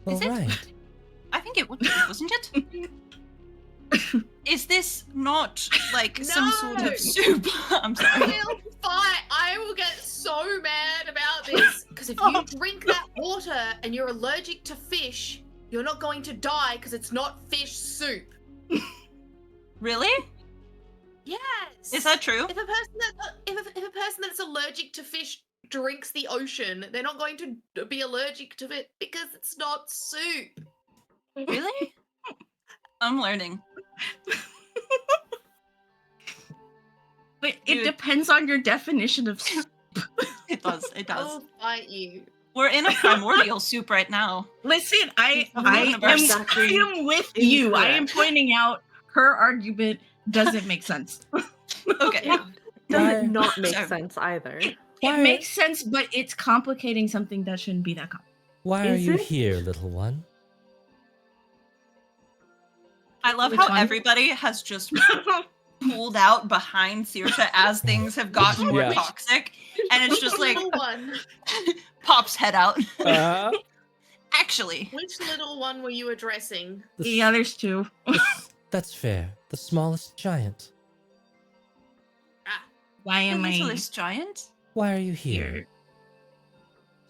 All Is it? right. I think it wasn't it? Is this not like some sort No. of soup? I'm sorry. I'll fight. I will get so mad about this. Because if you drink that water and you're allergic to fish, you're not going to die because it's not fish soup. Really? Yes. Is that true? If a person that's allergic to fish drinks the ocean, they're not going to be allergic to it because it's not soup. Really? I'm learning. But it Dude. depends on your definition of soup. It does. It I does. will fight you. We're in a primordial soup right now. Listen, I Universe. am with you. I am Incorrect. pointing out her argument doesn't make sense. Okay. Yeah. Does Why- it not make Sorry. sense either? It makes sense, but it's complicating something that shouldn't be that complicated. Why are Is you it? here, little one? I love Which how one? everybody has just pulled out behind Saoirse as things have gotten more Yeah. toxic, and it's just like Little one. pops head out. Uh, Actually, Which little one were you addressing? Yeah, there's two. That's fair. The smallest giant. Why am I this giant? Why are you here?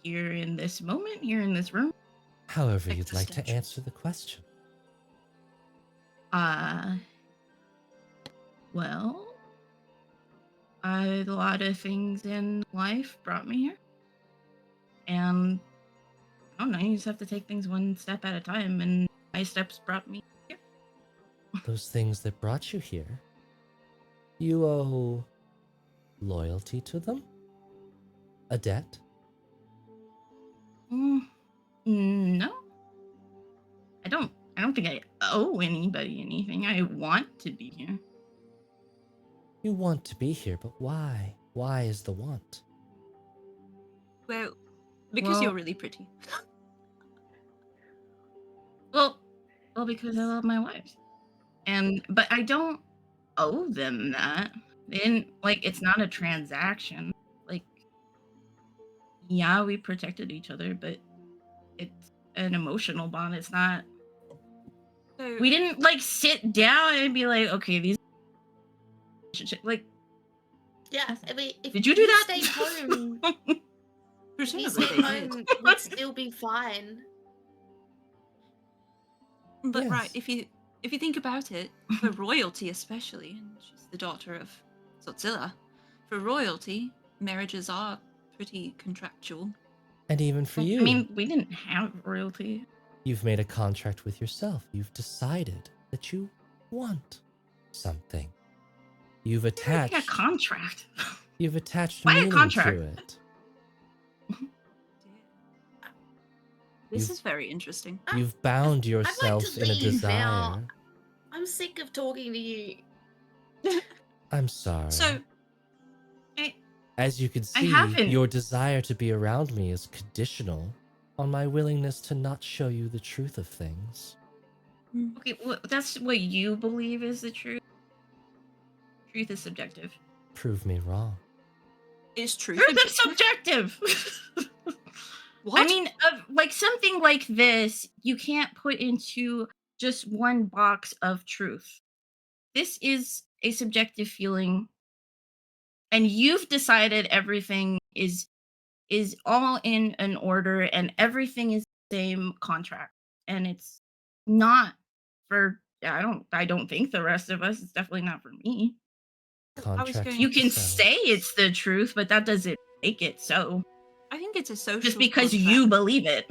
here in this moment, here in this room? However you'd like to Existential. answer the question. Well, a lot of things in life brought me here. And I don't know, you just have to take things one step at a time, and my steps brought me here. Those things that brought you here, you owe loyalty to them? A debt? No. I don't think I owe anybody anything. I want to be here. You want to be here, but why? Why is the want? Well, because Well- you're really pretty. Well, because I love my wives. But I don't owe them that. They didn't, like, it's not a transaction. Like, yeah, we protected each other, but it's an emotional bond. It's not. So We didn't like sit down and be like, okay, these like. Yeah, I mean, if Did you do he that? stayed home, if he presumably stayed they home, did. we'd still be fine. But Yes. right, if you think about it, for royalty especially, and she's the daughter of Zotzilla, for royalty, marriages are pretty contractual. And even for you, I mean, we didn't have royalty. you've made a contract with yourself. You've decided that you want something. You've Like a attached. contract. You've attached Why a meaning contract? to it. This You've- is very interesting. You've bound I'd like yourself to in a leave desire. now. I'm sick of talking to you. I'm sorry. So As you can I see, haven't. your desire to be around me is conditional on my willingness to not show you the truth of things. Okay, well, that's what you believe is the truth. Truth is subjective. Prove me wrong. is truth Truth is subjective. What? I mean, like something like this, you can't put into just one box of truth. This is a subjective feeling, and you've decided everything is all in an order, and everything is the same contract, and it's not for. I don't think the rest of us. It's definitely not for me. Contract. going You to can so. say it's the truth, but that doesn't make it so. I think it's a social. Just because contract. you believe it.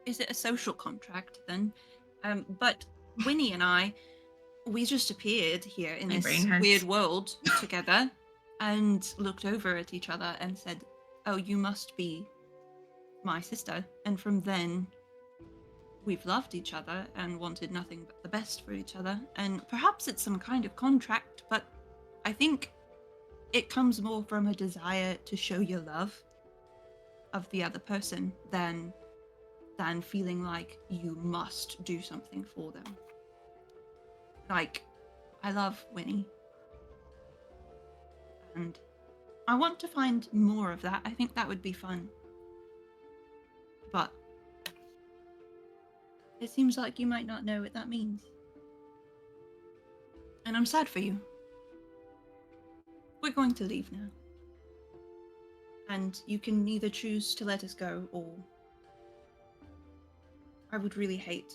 Is it a social contract then? But Winnie and I, we just appeared here in My this brain hurts. weird world together and looked over at each other and said, "Oh, you must be my sister." And from then, we've loved each other and wanted nothing but the best for each other. And perhaps it's some kind of contract, but I think it comes more from a desire to show your love of the other person than feeling like you must do something for them. Like, I love Winnie. And I want to find more of that. I think that would be fun. But it seems like you might not know what that means. And I'm sad for you. We're going to leave now. And you can either choose to let us go, or I would really hate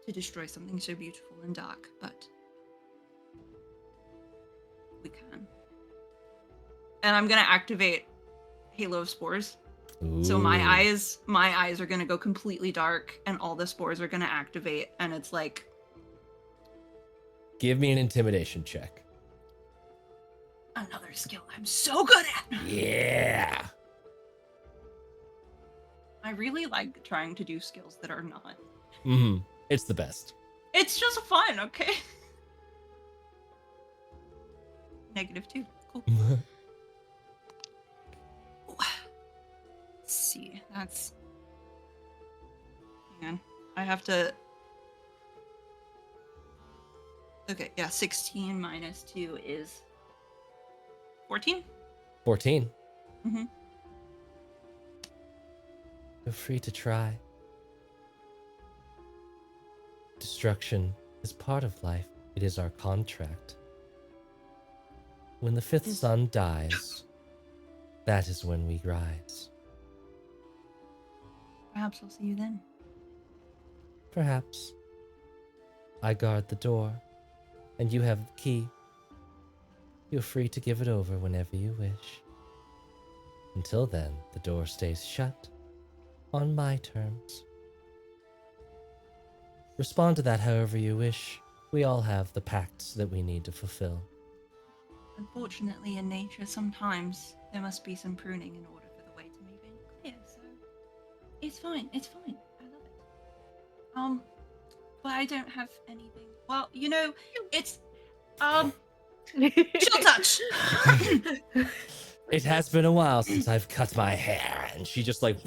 to destroy something so beautiful and dark, but we can. And I'm gonna activate Halo of Spores. So my Ooh. eyes are gonna go completely dark, and all the spores are gonna activate, and it's like Give me an intimidation check. another skill I'm so good at. Yeah. I really like trying to do skills that are not. Mm-hmm. It's the best. It's just fun, okay? -2. Cool. Let's see. That's. Hang on. I have to. Okay, yeah, 16 minus 2 is 14? 14. Mhm. Feel free to try. Destruction is part of life. It is our contract. When the fifth sun dies, that is when we rise. Perhaps I'll see you then. Perhaps. I guard the door, and you have the key. Feel free to give it over whenever you wish. Until then, the door stays shut on my terms. Respond to that however you wish. We all have the pacts that we need to fulfill. Unfortunately, in nature, sometimes there must be some pruning in order for the way to move in clear, so it's fine. It's fine. I love it. But I don't have anything. Well, you know, it's chill touch. It has been a while since I've cut my hair, and she just like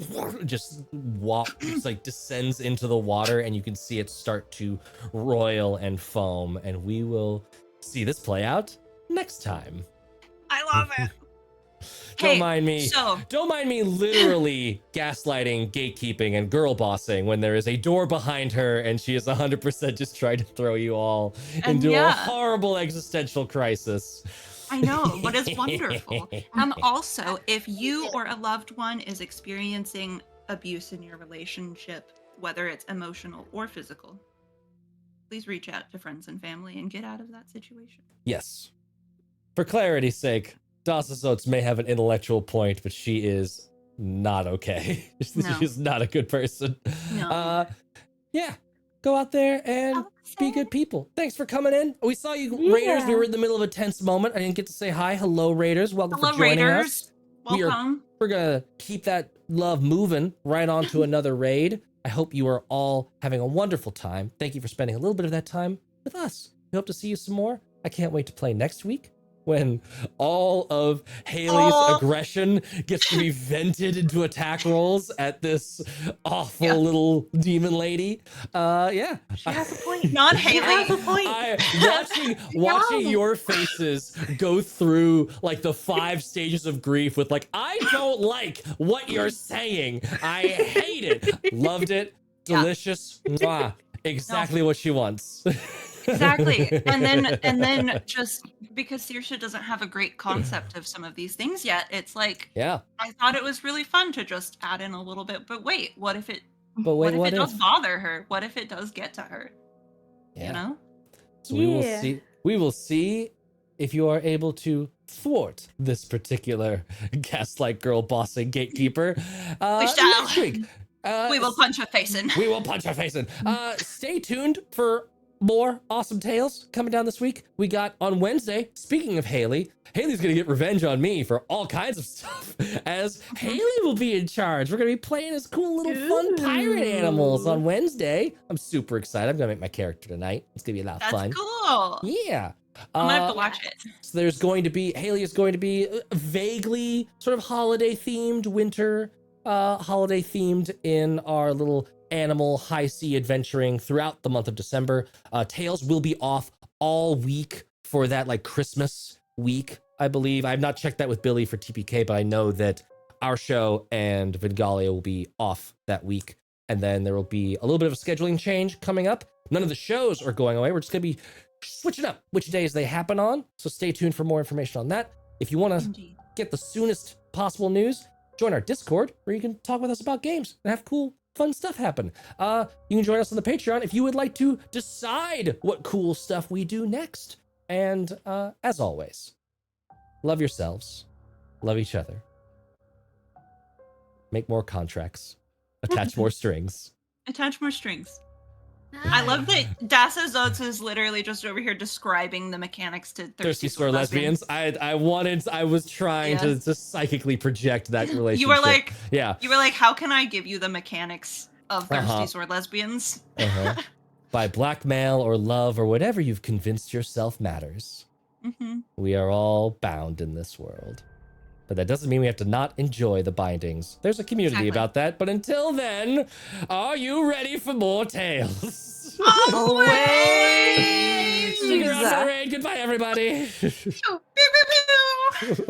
descends into the water, and you can see it start to roil and foam, and we will see this play out next time. I love it. Don't mind me. So Don't mind me literally gaslighting, gatekeeping, and girl bossing when there is a door behind her and she is 100% just trying to throw you all And into a yeah. horrible existential crisis. I know, but it's wonderful. Also, if you or a loved one is experiencing abuse in your relationship, whether it's emotional or physical, please reach out to friends and family and get out of that situation. Yes. For clarity's sake, Dasa Oates may have an intellectual point, but she is not okay. No. She's not a good person. No. Yeah. Go out there and be good people. Thanks for coming in. We saw you, Raiders. We were in the middle of a tense moment. I didn't get to say hi. Hello, Raiders. Welcome Hello, for joining Raiders. us. Welcome. We're going to keep that love moving right on to another raid. I hope you are all having a wonderful time. Thank you for spending a little bit of that time with us. We hope to see you some more. I can't wait to play next week when all of Haley's aggression gets to be vented into attack rolls at this awful little demon lady. Yeah. She has a point. Not She has a Haley. point. Watching your faces go through like the 5 stages of grief with like, I don't like what you're saying. I hate it. Loved it. Delicious. Mwah. Exactly what she wants. Exactly. And then just because Saoirse doesn't have a great concept of some of these things yet, it's like, yeah. I thought it was really fun to just add in a little bit, but wait, what if it what if it does bother her? What if it does get to her? Yeah. You know? So we will see if you are able to thwart this particular gaslight girl bossing gatekeeper. We shall. Next week. We will punch her face in. We will punch her face in. Stay tuned for more awesome tales coming down this week. We got on Wednesday, speaking of Haley's gonna get revenge on me for all kinds of stuff, as Haley will be in charge. We're gonna be playing as cool little fun pirate animals on Wednesday. I'm super excited. I'm gonna make my character tonight. It's gonna be a lot of fun. That's cool. Yeah. I'm gonna have to watch it. So Haley is going to be vaguely sort of holiday themed, winter holiday themed in our little animal high sea adventuring throughout the month of December. Tales will be off all week for that like Christmas week, I believe. I've not checked that with Billy for TPK, but I know that our show and Vingalia will be off that week. And then there will be a little bit of a scheduling change coming up. None of the shows are going away. We're just gonna be switching up which days they happen on. So stay tuned for more information on that. If you want to get the soonest possible news, join our Discord where you can talk with us about games and have cool fun stuff happen. You can join us on the Patreon if you would like to decide what cool stuff we do next. And as always, love yourselves, love each other, make more contracts, attach more strings. Attach more strings. I love that Dasa Zotes is literally just over here describing the mechanics to Thirsty Sword Lesbians. I was trying to just psychically project that relationship. You were like, how can I give you the mechanics of Thirsty Sword Lesbians? By blackmail or love or whatever you've convinced yourself matters. We are all bound in this world. But that doesn't mean we have to not enjoy the bindings. There's a community about that. But until then, are you ready for more tales? Always! Stick around for the raid. Goodbye, everybody. Pew, pew, pew, pew.